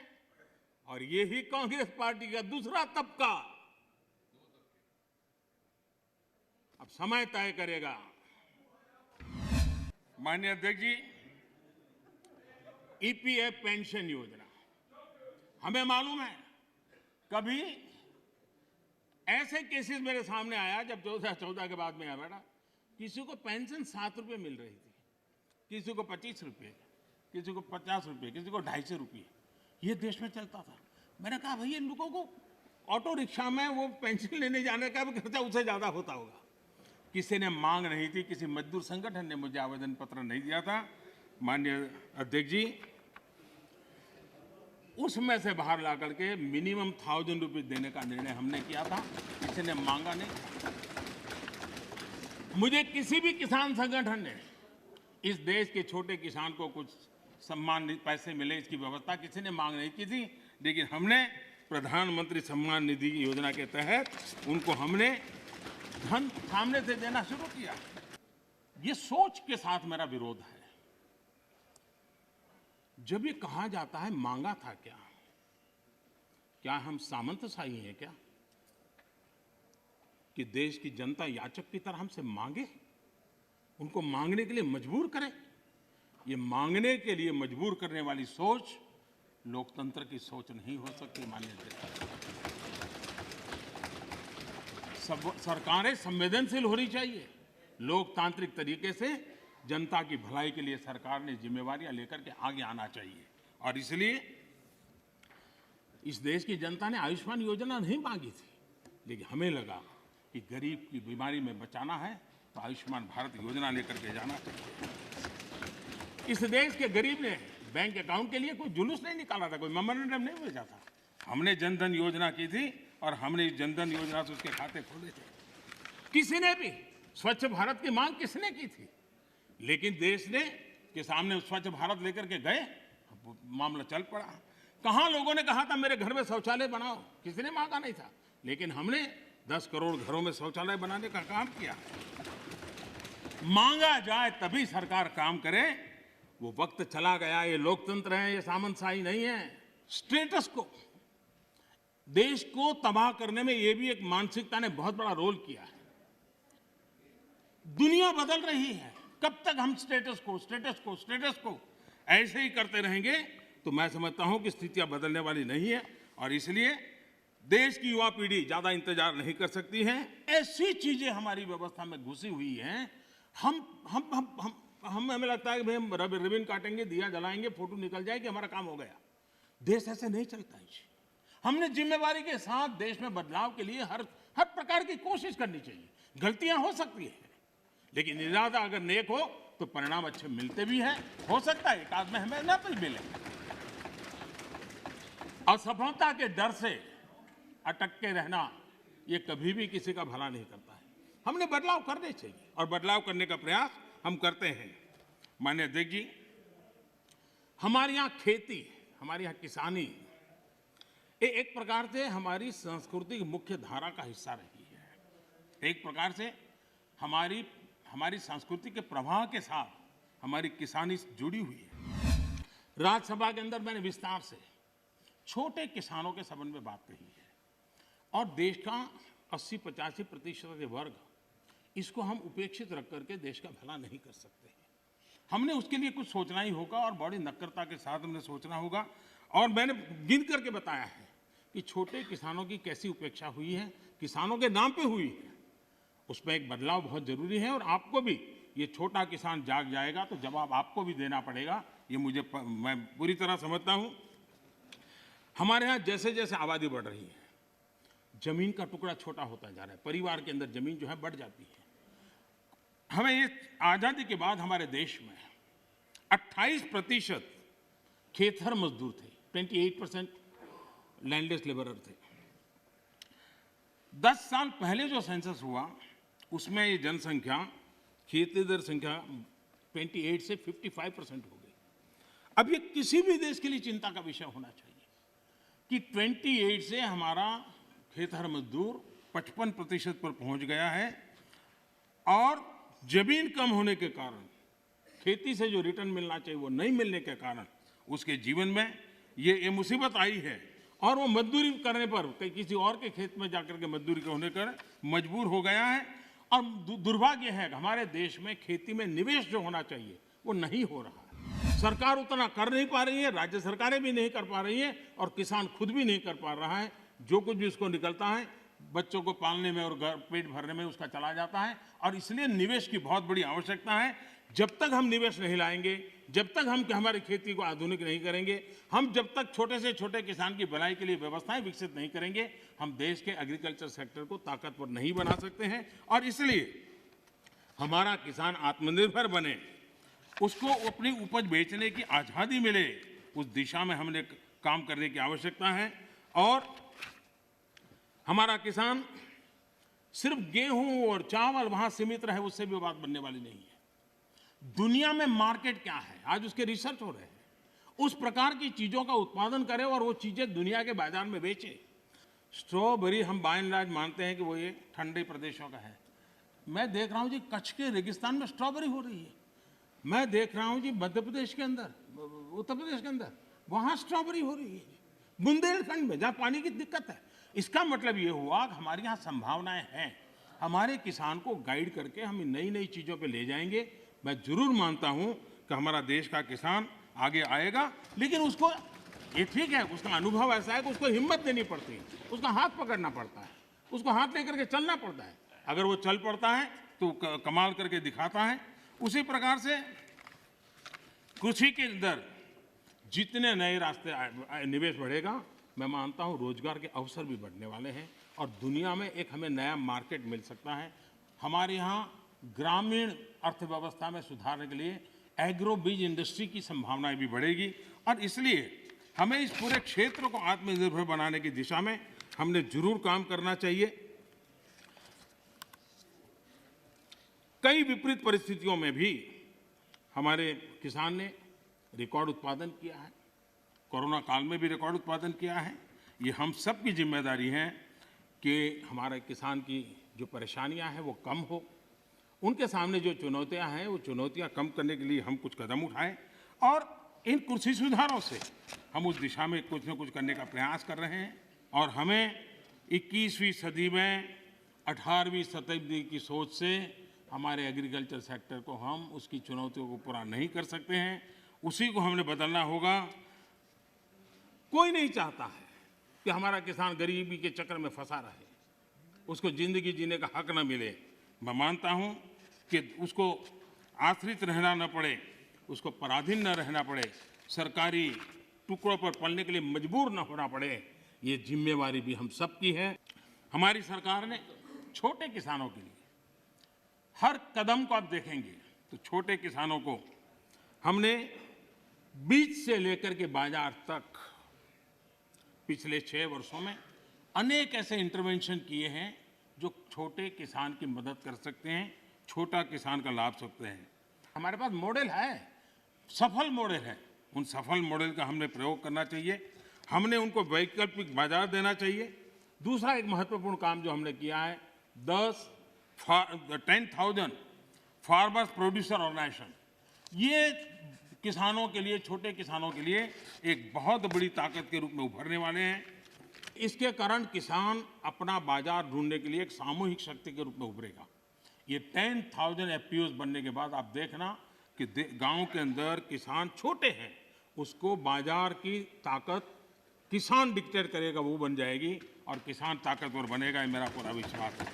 और यही कांग्रेस पार्टी का दूसरा तबका अब समय तय करेगा माननीय अध्यक्ष जी, ईपीएफ पेंशन योजना, हमें मालूम है कभी ऐसे केसेस मेरे सामने आया जब 2014 के बाद में आया बेटा, किसी को पेंशन 7 रुपये मिल रही थी, किसी को 25 रुपये, किसी को 50 रुपये, किसी को 250 रुपये, ये देश में चलता था। मैंने कहा भैया इन लोगों को ऑटो रिक्शा में वो पेंशन लेने जाने का भी खर्चा उससे ज़्यादा होता होगा। किसी ने मांग नहीं थी, किसी मजदूर संगठन ने मुझे आवेदन पत्र नहीं दिया था। माननीय अध्यक्ष जी, उसमें से बाहर ला करके मिनिमम 1000 रुपये देने का निर्णय हमने किया था, किसी ने मांगा नहीं। मुझे किसी भी किसान संगठन ने इस देश के छोटे किसान को कुछ सम्मान पैसे मिले इसकी व्यवस्था किसी ने मांग नहीं की थी, लेकिन हमने प्रधानमंत्री सम्मान निधि योजना के तहत उनको हमने धन सामने से देना शुरू किया। ये सोच के साथ मेरा विरोध है। जब ये कहा जाता है मांगा था क्या हम सामंतशाही हैं क्या कि देश की जनता याचक की तरह हमसे मांगे, उनको मांगने के लिए मजबूर करें? ये मांगने के लिए मजबूर करने वाली सोच लोकतंत्र की सोच नहीं हो सकती। माननीय सरकारें संवेदनशील होनी चाहिए। लोकतांत्रिक तरीके से जनता की भलाई के लिए सरकार ने जिम्मेवारियां लेकर के आगे आना चाहिए। और इसलिए इस देश की जनता ने आयुष्मान योजना नहीं मांगी थी, लेकिन हमें लगा कि गरीब की बीमारी में बचाना है तो आयुष्मान भारत योजना लेकर के जाना चाहिए। इस देश के गरीब ने बैंक अकाउंट के लिए कोई जुलूस नहीं निकाला था, कोई मेमोरेंडम नहीं भेजा था। हमने जनधन योजना की थी और हमने इस जनधन योजना से उसके खाते खोले थे। किसी ने भी स्वच्छ भारत की मांग किसने की थी? लेकिन देश ने के सामने स्वच्छ भारत लेकर के गए, मामला चल पड़ा। कहां लोगों ने कहा था मेरे घर में शौचालय बनाओ? किसी ने मांगा नहीं था, लेकिन हमने 10 करोड़ घरों में शौचालय बनाने का काम किया। मांगा जाए तभी सरकार काम करे, वो वक्त चला गया। ये लोकतंत्र है, ये सामंतशाही नहीं है। स्टेटस को, देश को तबाह करने में ये भी एक मानसिकता ने बहुत बड़ा रोल किया है। दुनिया बदल रही है, कब तक हम स्टेटस को ऐसे ही करते रहेंगे तो मैं समझता हूं कि स्थितियां बदलने वाली नहीं है। और इसलिए देश की युवा पीढ़ी ज्यादा इंतजार नहीं कर सकती है। ऐसी चीजें हमारी व्यवस्था में घुसी हुई हैं, हमें लगता है कि भाई हम रिबन काटेंगे, दिया जलाएंगे, फोटो निकल जाएगी, हमारा काम हो गया। देश ऐसे नहीं चलता है। हमने जिम्मेवारी के साथ देश में बदलाव के लिए हर प्रकार की कोशिश करनी चाहिए। गलतियां हो सकती है, लेकिन इरादा अगर नेक हो तो परिणाम अच्छे मिलते भी हैं। हो सकता है एक आध में हमें ना भी मिले। असफलता के डर से अटक के रहना ये कभी भी किसी का भला नहीं करता है। हमने बदलाव करने चाहिए और बदलाव करने का प्रयास हम करते हैं। माननीय अध्यक्ष जी, हमारे यहाँ खेती, हमारे यहाँ किसानी एक प्रकार से हमारी संस्कृति की मुख्य धारा का हिस्सा रही है। एक प्रकार से हमारी संस्कृति के प्रवाह के साथ हमारी किसानी जुड़ी हुई है। राज्यसभा के अंदर मैंने विस्तार से छोटे किसानों के संबंध में बात कही है और देश का 80-85% वर्ग, इसको हम उपेक्षित रख करके देश का भला नहीं कर सकते हैं। हमने उसके लिए कुछ सोचना ही होगा और बड़ी नक्करता के साथ हमने सोचना होगा। और मैंने गिन करके बताया है कि छोटे किसानों की कैसी उपेक्षा हुई है, किसानों के नाम पे हुई है। उसमें एक बदलाव बहुत जरूरी है और आपको भी, ये छोटा किसान जाग जाएगा तो जवाब आपको भी देना पड़ेगा। ये मैं पूरी तरह समझता हूँ। हमारे यहाँ जैसे जैसे आबादी बढ़ रही है, जमीन का टुकड़ा छोटा होता जा रहा है, परिवार के अंदर जमीन जो है बढ़ जाती है। हमें ये आज़ादी के बाद हमारे देश में 28% खेतर मजदूर थे, 28% लैंडलेस लेबरर थे। 10 साल पहले जो सेंसस हुआ उसमें ये जनसंख्या, खेतीहर संख्या 28 से 55% हो गई। अब ये किसी भी देश के लिए चिंता का विषय होना चाहिए कि 28 से हमारा खेतर मजदूर 55% पर पहुंच गया है और जमीन कम होने के कारण, खेती से जो रिटर्न मिलना चाहिए वो नहीं मिलने के कारण उसके जीवन में ये मुसीबत आई है और वो मजदूरी करने पर किसी और के खेत में जाकर के मजदूरी होने कर मजबूर हो गया है। और दुर्भाग्य है कि हमारे देश में खेती में निवेश जो होना चाहिए वो नहीं हो रहा है। सरकार उतना कर नहीं पा रही है, राज्य सरकारें भी नहीं कर पा रही हैं और किसान खुद भी नहीं कर पा रहा है। जो कुछ भी उसको निकलता है बच्चों को पालने में और पेट भरने में उसका चला जाता है, और इसलिए निवेश की बहुत बड़ी आवश्यकता है। जब तक हम निवेश नहीं लाएंगे, जब तक हम हमारी खेती को आधुनिक नहीं करेंगे, हम जब तक छोटे से छोटे किसान की भलाई के लिए व्यवस्थाएं विकसित नहीं करेंगे, हम देश के एग्रीकल्चर सेक्टर को ताकतवर नहीं बना सकते हैं। और इसलिए हमारा किसान आत्मनिर्भर बने, उसको अपनी उपज बेचने की आज़ादी मिले, उस दिशा में हमने काम करने की आवश्यकता है। और हमारा किसान सिर्फ गेहूं और चावल वहां सीमित रहे, उससे भी बात बनने वाली नहीं है। दुनिया में मार्केट क्या है, आज उसके रिसर्च हो रहे हैं। उस प्रकार की चीजों का उत्पादन करें और वो चीजें दुनिया के बाजार में बेचें। स्ट्रॉबेरी हम बाय एंड लार्ज मानते हैं कि वो ये ठंडे प्रदेशों का है। मैं देख रहा हूं जी कच्छ के रेगिस्तान में स्ट्रॉबेरी हो रही है। मैं देख रहा हूं जी मध्य प्रदेश के अंदर, उत्तर प्रदेश के अंदर वहां स्ट्रॉबेरी हो रही है, बुंदेलखंड में जहां पानी की दिक्कत है। इसका मतलब ये हुआ कि हमारे यहाँ संभावनाएं हैं। हमारे किसान को गाइड करके हम नई नई चीज़ों पे ले जाएंगे। मैं जरूर मानता हूँ कि हमारा देश का किसान आगे आएगा, लेकिन उसको ये ठीक है, उसका अनुभव ऐसा है कि उसको हिम्मत देनी पड़ती है, उसका हाथ पकड़ना पड़ता है, उसको हाथ लेकर के चलना पड़ता है। अगर वो चल पड़ता है तो कमाल करके दिखाता है। उसी प्रकार से कृषि के अंदर जितने नए रास्ते निवेश बढ़ेगा, मैं मानता हूं रोजगार के अवसर भी बढ़ने वाले हैं और दुनिया में एक हमें नया मार्केट मिल सकता है। हमारे यहाँ ग्रामीण अर्थव्यवस्था में सुधारने के लिए एग्रो बीज इंडस्ट्री की संभावनाएं भी बढ़ेगी, और इसलिए हमें इस पूरे क्षेत्र को आत्मनिर्भर बनाने की दिशा में हमने जरूर काम करना चाहिए। कई विपरीत परिस्थितियों में भी हमारे किसान ने रिकॉर्ड उत्पादन किया है। कोरोना काल में भी रिकॉर्ड उत्पादन किया है। ये हम सब की जिम्मेदारी है कि हमारे किसान की जो परेशानियां हैं वो कम हो, उनके सामने जो चुनौतियां हैं वो चुनौतियां कम करने के लिए हम कुछ कदम उठाएं, और इन कृषि सुधारों से हम उस दिशा में कुछ न कुछ करने का प्रयास कर रहे हैं। और हमें 21वीं सदी में 18वीं शताब्दी की सोच से हमारे एग्रीकल्चर सेक्टर को हम उसकी चुनौतियों को पूरा नहीं कर सकते हैं, उसी को हमने बदलना होगा। कोई नहीं चाहता है कि हमारा किसान गरीबी के चक्कर में फंसा रहे, उसको जिंदगी जीने का हक न मिले। मैं मानता हूं कि उसको आश्रित रहना न पड़े, उसको पराधीन न रहना पड़े, सरकारी टुकड़ों पर पलने के लिए मजबूर न होना पड़े। ये जिम्मेवारी भी हम सबकी है। हमारी सरकार ने छोटे किसानों के लिए हर कदम को आप देखेंगे तो छोटे किसानों को हमने बीज से लेकर के बाजार तक पिछले 6 वर्षों में अनेक ऐसे इंटरवेंशन किए हैं जो छोटे किसान की मदद कर सकते हैं, छोटा किसान का लाभ सकते हैं। हमारे पास मॉडल है, सफल मॉडल है। उन सफल मॉडल का हमने प्रयोग करना चाहिए। हमने उनको वैकल्पिक बाजार देना चाहिए। दूसरा एक महत्वपूर्ण काम जो हमने किया है, 10,000 फार्मर्स प्रोड्यूसर ऑर्गेनाइजेशन, ये किसानों के लिए, छोटे किसानों के लिए एक बहुत बड़ी ताकत के रूप में उभरने वाले हैं। इसके कारण किसान अपना बाजार ढूंढने के लिए एक सामूहिक शक्ति के रूप में उभरेगा। ये 10,000 एफपीओज बनने के बाद आप देखना कि गांव के अंदर किसान छोटे हैं, उसको बाजार की ताकत किसान डिक्टेट करेगा, वो बन जाएगी और किसान ताकतवर बनेगा, ये मेरा पूरा विश्वास है।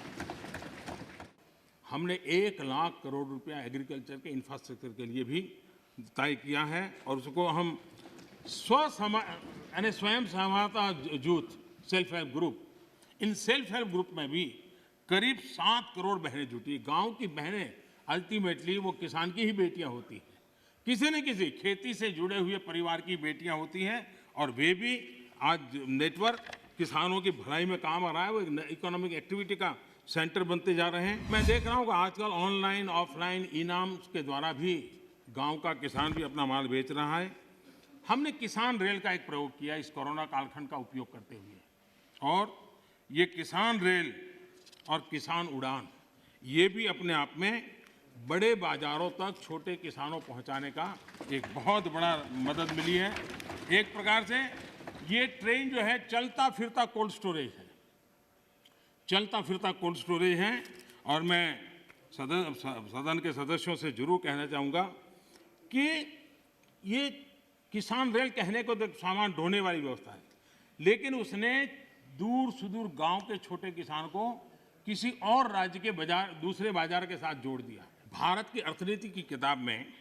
हमने 1 लाख करोड़ रुपया एग्रीकल्चर के इंफ्रास्ट्रक्चर के लिए भी तय किया है, और उसको हम स्वयं सहायता जूथ, सेल्फ हेल्प ग्रुप, इन सेल्फ हेल्प ग्रुप में भी करीब 7 करोड़ बहनें जुटी। गांव की बहनें अल्टीमेटली वो किसान की ही बेटियां होती हैं, किसी न किसी खेती से जुड़े हुए परिवार की बेटियां होती हैं, और वे भी आज नेटवर्क किसानों की भलाई में काम आ रहा है। वो एक इकोनॉमिक एक्टिविटी का सेंटर बनते जा रहे हैं। मैं देख रहा हूँ कि आजकल ऑनलाइन ऑफलाइन इनाम के द्वारा भी गांव का किसान भी अपना माल बेच रहा है। हमने किसान रेल का एक प्रयोग किया इस कोरोना कालखंड का उपयोग करते हुए, और ये किसान रेल और किसान उड़ान, ये भी अपने आप में बड़े बाजारों तक छोटे किसानों पहुंचाने का एक बहुत बड़ा मदद मिली है। एक प्रकार से ये ट्रेन जो है चलता फिरता कोल्ड स्टोरेज है, चलता फिरता कोल्ड स्टोरेज है। और मैं सदन के सदस्यों से जरूर कहना चाहूँगा कि ये किसान रेल कहने को तो सामान ढोने वाली व्यवस्था है, लेकिन उसने दूर सुदूर गांव के छोटे किसान को किसी और राज्य के बाजार, दूसरे बाजार के साथ जोड़ दिया। भारत की अर्थनीति की किताब में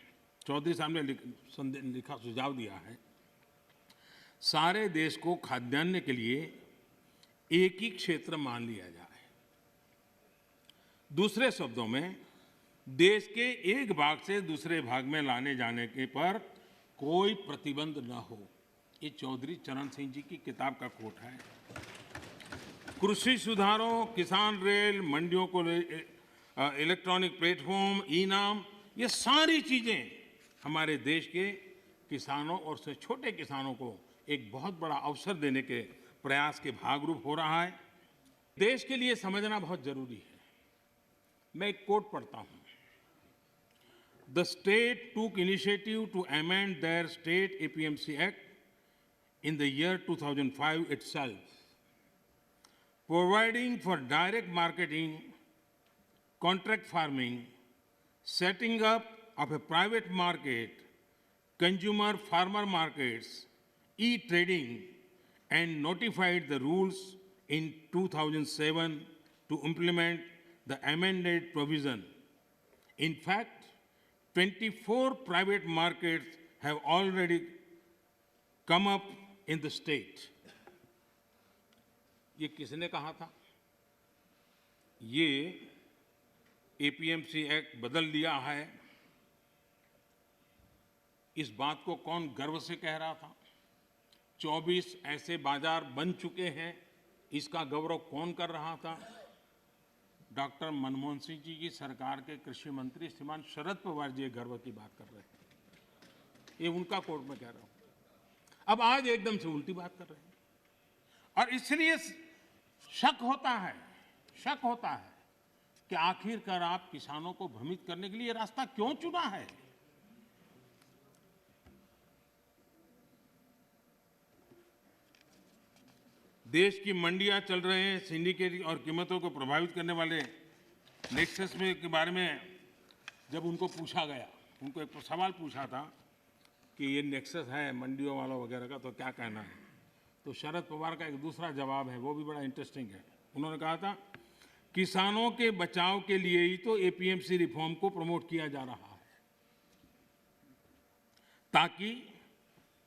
चौधरी साहब ने लिखा सुझाव दिया है, सारे देश को खाद्यान्न के लिए एक ही क्षेत्र मान लिया जाए। दूसरे शब्दों में, देश के एक भाग से दूसरे भाग में लाने जाने के पर कोई प्रतिबंध न हो। ये चौधरी चरण सिंह जी की किताब का कोट है। कृषि सुधारों, किसान रेल, मंडियों को इलेक्ट्रॉनिक प्लेटफॉर्म, ई-नाम, ये सारी चीजें हमारे देश के किसानों और से छोटे किसानों को एक बहुत बड़ा अवसर देने के प्रयास के भागरूप हो रहा है। देश के लिए समझना बहुत जरूरी है। मैं एक कोट पढ़ता हूं। The state took initiative to amend their state APMC Act in the year 2005 itself, providing for direct marketing, contract farming, setting up of a private market, consumer farmer markets, e-trading, and notified the rules in 2007 to implement the amended provision. In fact, 24 private markets have already come up in the state. ये किसने कहा था? ये APMC act बदल दिया है। इस बात को कौन गर्व से कह रहा था? 24 ऐसे बाजार बन चुके हैं, इसका गौरव कौन कर रहा था? डॉक्टर मनमोहन सिंह जी की सरकार के कृषि मंत्री श्रीमान शरद पवार जी गर्व की बात कर रहे हैं। ये उनका कोट में कह रहा हूं। अब आज एकदम से उल्टी बात कर रहे हैं, और इसलिए शक होता है कि आखिरकार आप किसानों को भ्रमित करने के लिए रास्ता क्यों चुना है? देश की मंडियां चल रहे हैं, सिंडिकेट और कीमतों को प्रभावित करने वाले नेक्सस में के बारे में जब उनको पूछा गया, उनको एक सवाल पूछा था कि ये नेक्सस है मंडियों वालों वगैरह का, तो क्या कहना है? तो शरद पवार का एक दूसरा जवाब है, वो भी बड़ा इंटरेस्टिंग है। उन्होंने कहा था, किसानों के बचाव के लिए ही तो एपीएमसी रिफॉर्म को प्रमोट किया जा रहा है, ताकि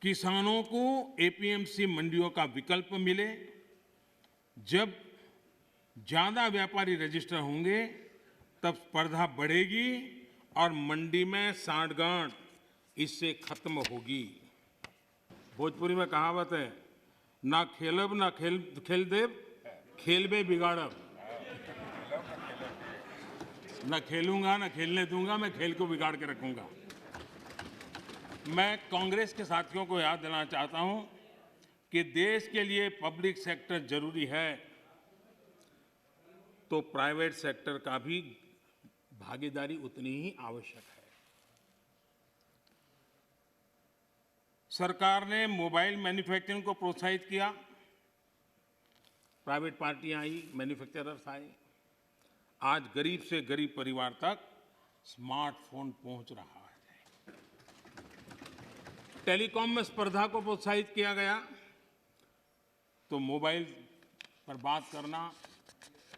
किसानों को एपीएमसी मंडियों का विकल्प मिले। जब ज्यादा व्यापारी रजिस्टर होंगे तब स्पर्धा बढ़ेगी और मंडी में सांठगांठ इससे खत्म होगी। भोजपुरी में कहावत है, ना खेलब ना खेल देव, खेलबे बिगाड़ब। ना खेलूंगा ना खेलने दूंगा, मैं खेल को बिगाड़ के रखूंगा। मैं कांग्रेस के साथियों को याद दिलाना चाहता हूं कि देश के लिए पब्लिक सेक्टर जरूरी है, तो प्राइवेट सेक्टर का भी भागीदारी उतनी ही आवश्यक है। सरकार ने मोबाइल मैन्युफैक्चरिंग को प्रोत्साहित किया, प्राइवेट पार्टियां आई, मैन्युफैक्चरर्स आए। आज गरीब से गरीब परिवार तक स्मार्टफोन पहुंच रहा है। टेलीकॉम में स्पर्धा को प्रोत्साहित किया गया, तो मोबाइल पर बात करना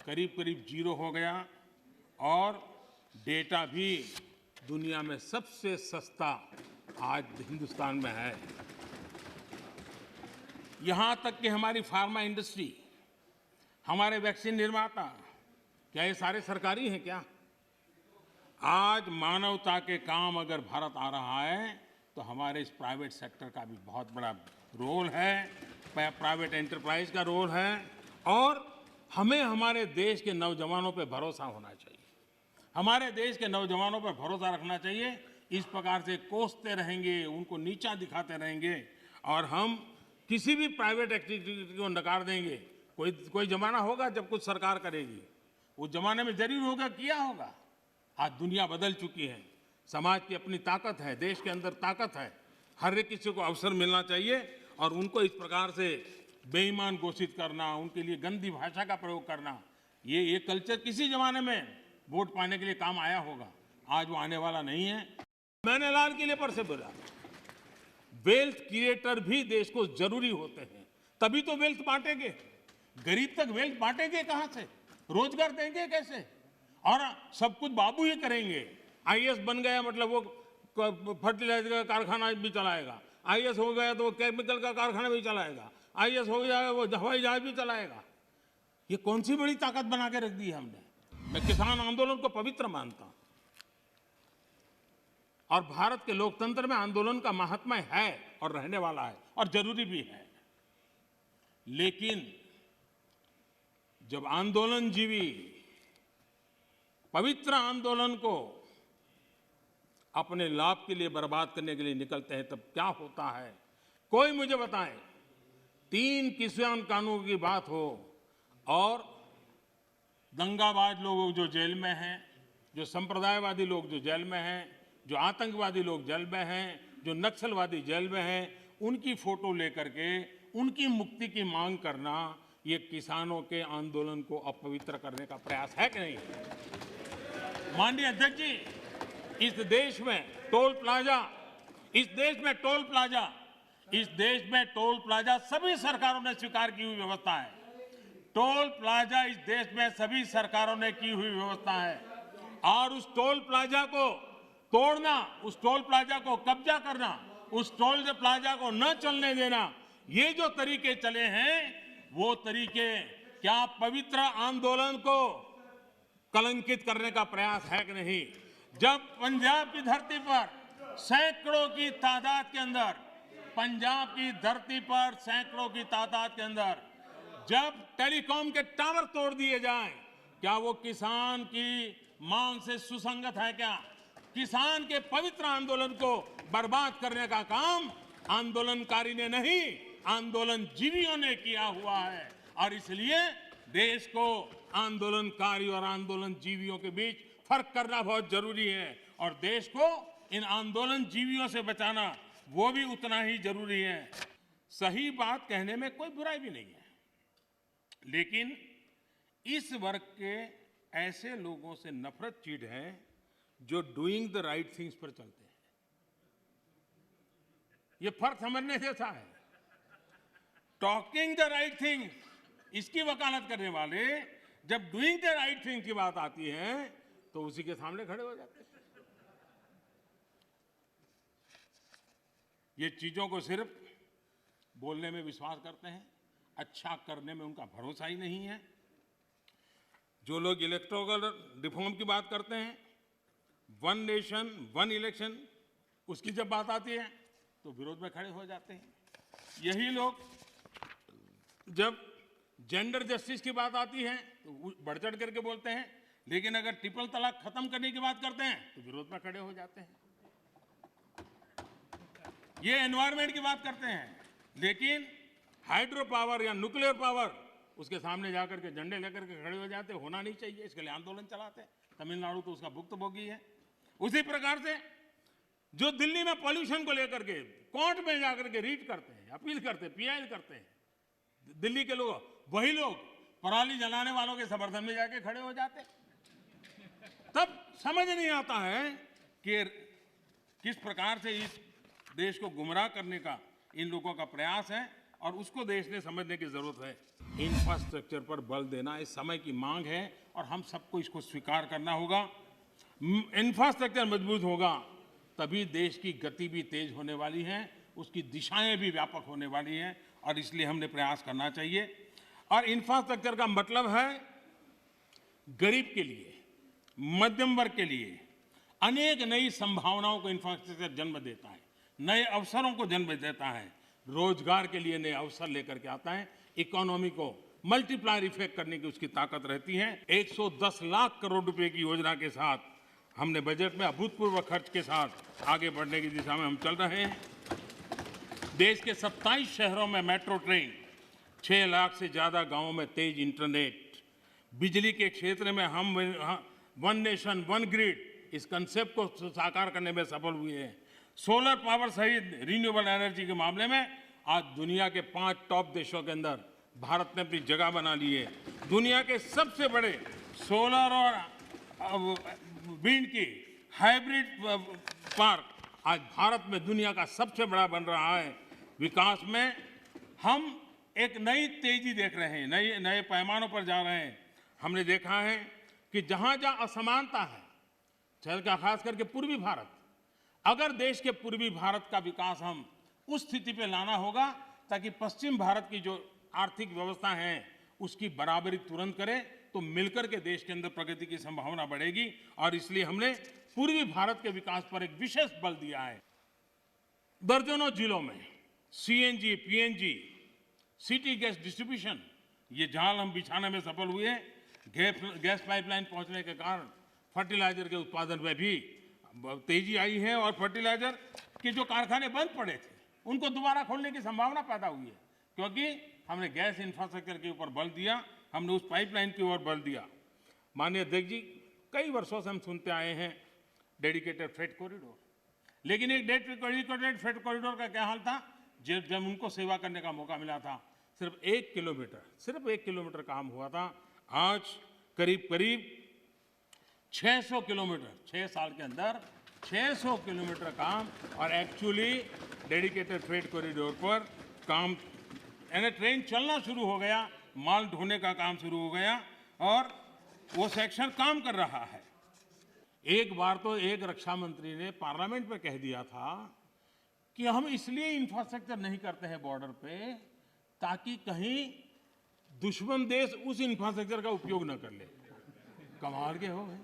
करीब करीब जीरो हो गया, और डेटा भी दुनिया में सबसे सस्ता आज हिंदुस्तान में है। यहां तक कि हमारी फार्मा इंडस्ट्री, हमारे वैक्सीन निर्माता, क्या ये सारे सरकारी हैं क्या? आज मानवता के काम अगर भारत आ रहा है तो हमारे इस प्राइवेट सेक्टर का भी बहुत बड़ा रोल है, प्राइवेट एंटरप्राइज का रोल है। और हमें हमारे देश के नौजवानों पर भरोसा होना चाहिए, हमारे देश के नौजवानों पर भरोसा रखना चाहिए। इस प्रकार से कोसते रहेंगे, उनको नीचा दिखाते रहेंगे और हम किसी भी प्राइवेट एक्टिविटी को नकार देंगे। कोई जमाना होगा जब कुछ सरकार करेगी, उस जमाने में जरूर होगा, किया होगा। आज दुनिया बदल चुकी है, समाज की अपनी ताकत है, देश के अंदर ताकत है। हर एक किसी को अवसर मिलना चाहिए, और उनको इस प्रकार से बेईमान घोषित करना, उनके लिए गंदी भाषा का प्रयोग करना, ये कल्चर किसी जमाने में वोट पाने के लिए काम आया होगा, आज वो आने वाला नहीं है। मैंने लाल किले पर से बोला, वेल्थ क्रिएटर भी देश को जरूरी होते हैं, तभी तो वेल्थ बांटेंगे। गरीब तक वेल्थ बांटेंगे कहां से, रोजगार देंगे कैसे? और सब कुछ बाबू ही करेंगे। आईएएस बन गया मतलब वो फर्टिलाइजर का कारखाना भी चलाएगा, आईएएस हो गया तो वो केमिकल का कारखाना भी चलाएगा, आईएएस हो गया वो हवाई जहाज भी चलाएगा। ये कौन सी बड़ी ताकत बना के रख दी है हमने। मैं किसान आंदोलन को पवित्र मानता हूं और भारत के लोकतंत्र में आंदोलन का महात्म्य है और रहने वाला है और जरूरी भी है। लेकिन जब आंदोलनजीवी पवित्र आंदोलन को अपने लाभ के लिए बर्बाद करने के लिए निकलते हैं, तब क्या होता है? कोई मुझे बताए, 3 किसान कानून की बात हो और दंगाबाज लोग जो जेल में हैं, जो संप्रदायवादी लोग जो जेल में हैं, जो आतंकवादी लोग जेल में हैं, जो नक्सलवादी जेल में हैं, उनकी फोटो लेकर के उनकी मुक्ति की मांग करना, ये किसानों के आंदोलन को अपवित्र करने का प्रयास है कि नहीं? माननीय अध्यक्ष जी, इस देश में टोल प्लाजा, इस देश में टोल प्लाजा सभी सरकारों ने स्वीकार की हुई व्यवस्था है। टोल प्लाजा इस देश में सभी सरकारों ने की हुई व्यवस्था है और उस टोल प्लाजा को तोड़ना, उस टोल प्लाजा को कब्जा करना, उस टोल प्लाजा को न चलने देना, ये जो तरीके चले हैं, वो तरीके क्या पवित्र आंदोलन को कलंकित करने का प्रयास है कि नहीं? जब पंजाब की धरती पर सैकड़ों की तादाद के अंदर, पंजाब की धरती पर सैकड़ों की तादाद के अंदर जब टेलीकॉम के टावर तोड़ दिए जाएं, क्या वो किसान की मांग से सुसंगत है? क्या किसान के पवित्र आंदोलन को बर्बाद करने का काम आंदोलनकारी ने नहीं, आंदोलनजीवियों ने किया हुआ है। और इसलिए देश को आंदोलनकारी और आंदोलनजीवियों के बीच फर्क करना बहुत जरूरी है और देश को इन आंदोलनजीवियों से बचाना वो भी उतना ही जरूरी है। सही बात कहने में कोई बुराई भी नहीं है, लेकिन इस वर्ग के ऐसे लोगों से नफरत चीड़ है जो डूइंग द राइट थिंग्स पर चलते हैं। ये फर्क समझने जैसा है। टॉकिंग द राइट थिंग्स, इसकी वकालत करने वाले जब डूइंग द राइट थिंग की बात आती है तो उसी के सामने खड़े हो जाते हैं। ये चीजों को सिर्फ बोलने में विश्वास करते हैं, अच्छा करने में उनका भरोसा ही नहीं है। जो लोग इलेक्टोरल रिफॉर्म की बात करते हैं, 1 नेशन 1 इलेक्शन, उसकी जब बात आती है तो विरोध में खड़े हो जाते हैं। यही लोग जब जेंडर जस्टिस की बात आती है तो बढ़ चढ़ करके बोलते हैं, लेकिन अगर ट्रिपल तलाक खत्म करने की बात करते हैं तो विरोध में खड़े हो जाते हैं। ये एनवायरमेंट की बात करते हैं, लेकिन हाइड्रो पावर या न्यूक्लियर पावर, उसके सामने जाकर के झंडे लेकर के खड़े हो जाते। होना नहीं चाहिए, इसके लिए आंदोलन चलाते हैं। तमिलनाडु तो उसका भुक्तभोगी है। उसी प्रकार से जो दिल्ली में पॉल्यूशन को लेकर के कोर्ट में जाकर के रीट करते हैं, अपील करते हैं, पीआई करते हैं, दिल्ली के लोग, वही लोग पराली जलाने वालों के समर्थन में जाके खड़े हो जाते। तब समझ नहीं आता है कि किस प्रकार से इस देश को गुमराह करने का इन लोगों का प्रयास है और उसको देश ने समझने की जरूरत है। इंफ्रास्ट्रक्चर पर बल देना इस समय की मांग है और हम सबको इसको स्वीकार करना होगा। इंफ्रास्ट्रक्चर मजबूत होगा तभी देश की गति भी तेज होने वाली है, उसकी दिशाएं भी व्यापक होने वाली हैं और इसलिए हमने प्रयास करना चाहिए। और इंफ्रास्ट्रक्चर का मतलब है गरीब के लिए, मध्यम वर्ग के लिए अनेक नई संभावनाओं को इंफ्रास्ट्रक्चर जन्म देता है, नए अवसरों को जन्म देता है, रोजगार के लिए नए अवसर लेकर के आता है, इकोनॉमी को मल्टीप्लायर इफेक्ट करने की उसकी ताकत रहती है। 110 लाख करोड़ रुपए की योजना के साथ हमने बजट में अभूतपूर्व खर्च के साथ आगे बढ़ने की दिशा में हम चल रहे हैं। देश के 27 शहरों में मेट्रो ट्रेन, 6 लाख से ज्यादा गांवों में तेज इंटरनेट, बिजली के क्षेत्र में हम 1 नेशन 1 ग्रिड, इस कंसेप्ट को साकार करने में सफल हुए हैं। सोलर पावर सहित रिन्यूएबल एनर्जी के मामले में आज दुनिया के 5 टॉप देशों के अंदर भारत ने अपनी जगह बना ली है। दुनिया के सबसे बड़े सोलर और विंड की हाइब्रिड पार्क आज भारत में दुनिया का सबसे बड़ा बन रहा है। विकास में हम एक नई तेजी देख रहे हैं, नए पैमानों पर जा रहे हैं। हमने देखा है कि जहां जहां असमानता है, खास करके पूर्वी भारत, अगर देश के पूर्वी भारत का विकास हम उस स्थिति पे लाना होगा ताकि पश्चिम भारत की जो आर्थिक व्यवस्था है उसकी बराबरी तुरंत करे, तो मिलकर के देश के अंदर प्रगति की संभावना बढ़ेगी। और इसलिए हमने पूर्वी भारत के विकास पर एक विशेष बल दिया है। दर्जनों जिलों में CNG, PNG, city gas distribution, ये जाल हम बिछाने में सफल हुए। गैस पाइपलाइन पहुंचने के कारण फर्टिलाइजर के उत्पादन में भी तेजी आई है और फर्टिलाइजर के जो कारखाने बंद पड़े थे उनको दोबारा खोलने की संभावना पैदा हुई है, क्योंकि हमने गैस इंफ्रास्ट्रक्चर के ऊपर बल दिया, हमने उस पाइपलाइन की ओर बल दिया। माननीय अध्यक्ष जी, कई वर्षों से हम सुनते आए हैं डेडिकेटेड फ्रेट कॉरिडोर, लेकिन एक डेडिकेटेड फ्रेट कॉरिडोर का क्या हाल था? जब उनको सेवा करने का मौका मिला था, सिर्फ 1 किलोमीटर काम हुआ था। आज करीब 600 किलोमीटर, 6 साल के अंदर 600 किलोमीटर काम, और एक्चुअली डेडिकेटेड फ्रेट कॉरिडोर पर काम, यानी ट्रेन चलना शुरू हो गया, माल ढोने का काम शुरू हो गया और वो सेक्शन काम कर रहा है। एक बार तो एक रक्षा मंत्री ने पार्लियामेंट में कह दिया था कि हम इसलिए इंफ्रास्ट्रक्चर नहीं करते हैं बॉर्डर पे ताकि कहीं दुश्मन देश उस इंफ्रास्ट्रक्चर का उपयोग न कर ले। कमाल के हो गए।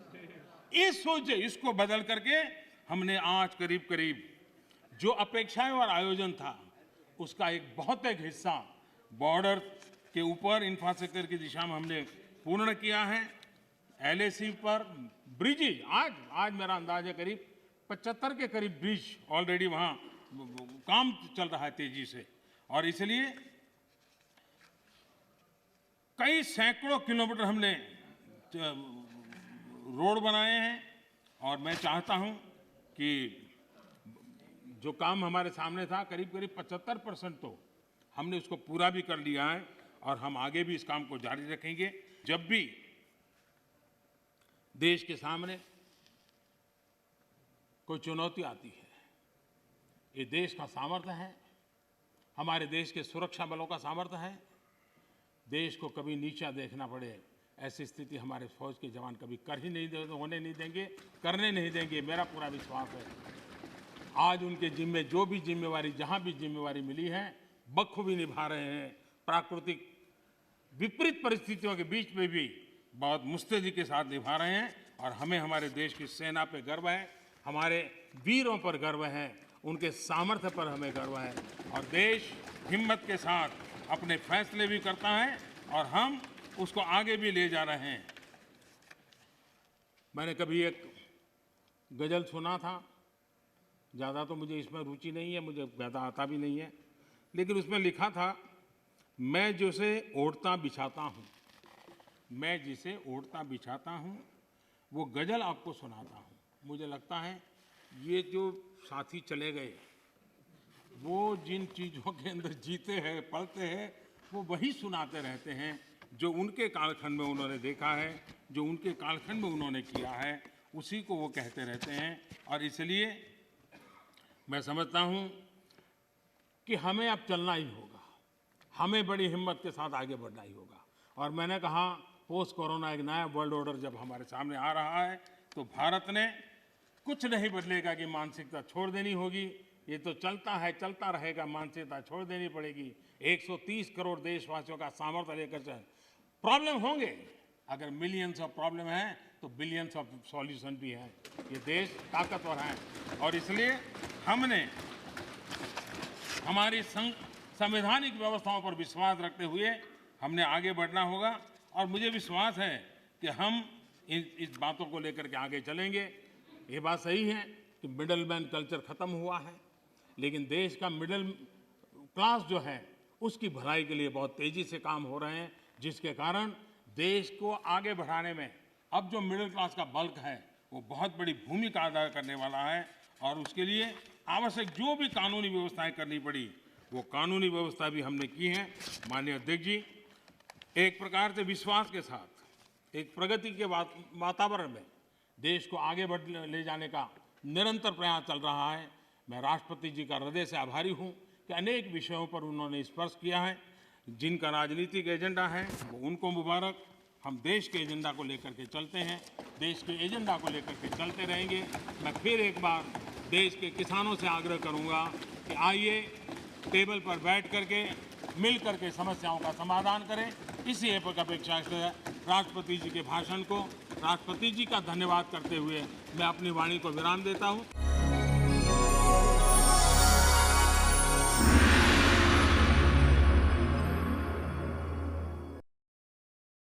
इस सोचे, इसको बदल करके हमने आज करीब जो अपेक्षाएं और आयोजन था उसका एक बहुत एक हिस्सा बॉर्डर के ऊपर इंफ्रास्ट्रक्चर की दिशा में हमने पूर्ण किया है। एलएसी पर ब्रिजेज, आज मेरा अंदाज है करीब 75 के करीब ब्रिज ऑलरेडी वहां काम चल रहा है तेजी से, और इसलिए कई सैकड़ों किलोमीटर हमने रोड बनाए हैं। और मैं चाहता हूं कि जो काम हमारे सामने था करीब 75% तो हमने उसको पूरा भी कर लिया है और हम आगे भी इस काम को जारी रखेंगे। जब भी देश के सामने कोई चुनौती आती है, ये देश का सामर्थ्य है, हमारे देश के सुरक्षा बलों का सामर्थ्य है। देश को कभी नीचा देखना पड़े ऐसी स्थिति हमारे फौज के जवान कभी होने नहीं देंगे, करने नहीं देंगे, मेरा पूरा विश्वास है। आज उनके जिम्मे जो भी जिम्मेवारी, जहां भी जिम्मेवारी मिली है, बखूबी निभा रहे हैं। प्राकृतिक विपरीत परिस्थितियों के बीच में भी बहुत मुस्तैदी के साथ निभा रहे हैं और हमें हमारे देश की सेना पे गर्व है, हमारे वीरों पर गर्व है, उनके सामर्थ्य पर हमें गर्व है। और देश हिम्मत के साथ अपने फैसले भी करता है और हम उसको आगे भी ले जा रहे हैं। मैंने कभी एक गजल सुना था, ज़्यादा तो मुझे इसमें रुचि नहीं है, मुझे ज़्यादा आता भी नहीं है, लेकिन उसमें लिखा था, मैं जिसे ओढ़ता बिछाता हूँ, मैं जिसे ओढ़ता बिछाता हूँ, वो गजल आपको सुनाता हूँ। मुझे लगता है ये जो साथी चले गए, वो जिन चीज़ों के अंदर जीते हैं, पलते हैं, वो वही सुनाते रहते हैं जो उनके कालखंड में उन्होंने देखा है, जो उनके कालखंड में उन्होंने किया है, उसी को वो कहते रहते हैं। और इसलिए मैं समझता हूँ कि हमें अब चलना ही होगा, हमें बड़ी हिम्मत के साथ आगे बढ़ना ही होगा। और मैंने कहा, पोस्ट कोरोना एक नया वर्ल्ड ऑर्डर जब हमारे सामने आ रहा है, तो भारत ने कुछ नहीं बदलेगा कि मानसिकता छोड़ देनी होगी। ये तो चलता है, चलता रहेगा, मानसिकता छोड़ देनी पड़ेगी। 130 करोड़ देशवासियों का सामर्थ्य लेकर चल। प्रॉब्लम होंगे, अगर मिलियंस ऑफ प्रॉब्लम है तो बिलियंस ऑफ सॉल्यूशन भी है। ये देश ताकतवर है और इसलिए हमने हमारी संवैधानिक व्यवस्थाओं पर विश्वास रखते हुए हमने आगे बढ़ना होगा। और मुझे विश्वास है कि हम इस बातों को लेकर के आगे चलेंगे। ये बात सही है कि मिडल मैन कल्चर खत्म हुआ है, लेकिन देश का मिडिल क्लास जो है उसकी भलाई के लिए बहुत तेजी से काम हो रहे हैं, जिसके कारण देश को आगे बढ़ाने में अब जो मिडिल क्लास का बल्क है वो बहुत बड़ी भूमिका अदा करने वाला है। और उसके लिए आवश्यक जो भी कानूनी व्यवस्थाएं करनी पड़ी वो कानूनी व्यवस्था भी हमने की है। माननीय अध्यक्ष जी, एक प्रकार से विश्वास के साथ एक प्रगति के वातावरण में देश को आगे ले जाने का निरंतर प्रयास चल रहा है। मैं राष्ट्रपति जी का हृदय से आभारी हूं कि अनेक विषयों पर उन्होंने स्पर्श किया है। जिनका राजनीतिक एजेंडा है वो उनको मुबारक। हम देश के एजेंडा को लेकर के चलते हैं, देश के एजेंडा को लेकर के चलते रहेंगे। मैं फिर एक बार देश के किसानों से आग्रह करूंगा कि आइए टेबल पर बैठ करके मिल करके समस्याओं का समाधान करें। इसी अपेक्षा से राष्ट्रपति जी के भाषण को राष्ट्रपति जी का धन्यवाद करते हुए मैं अपनी वाणी को विराम देता हूं।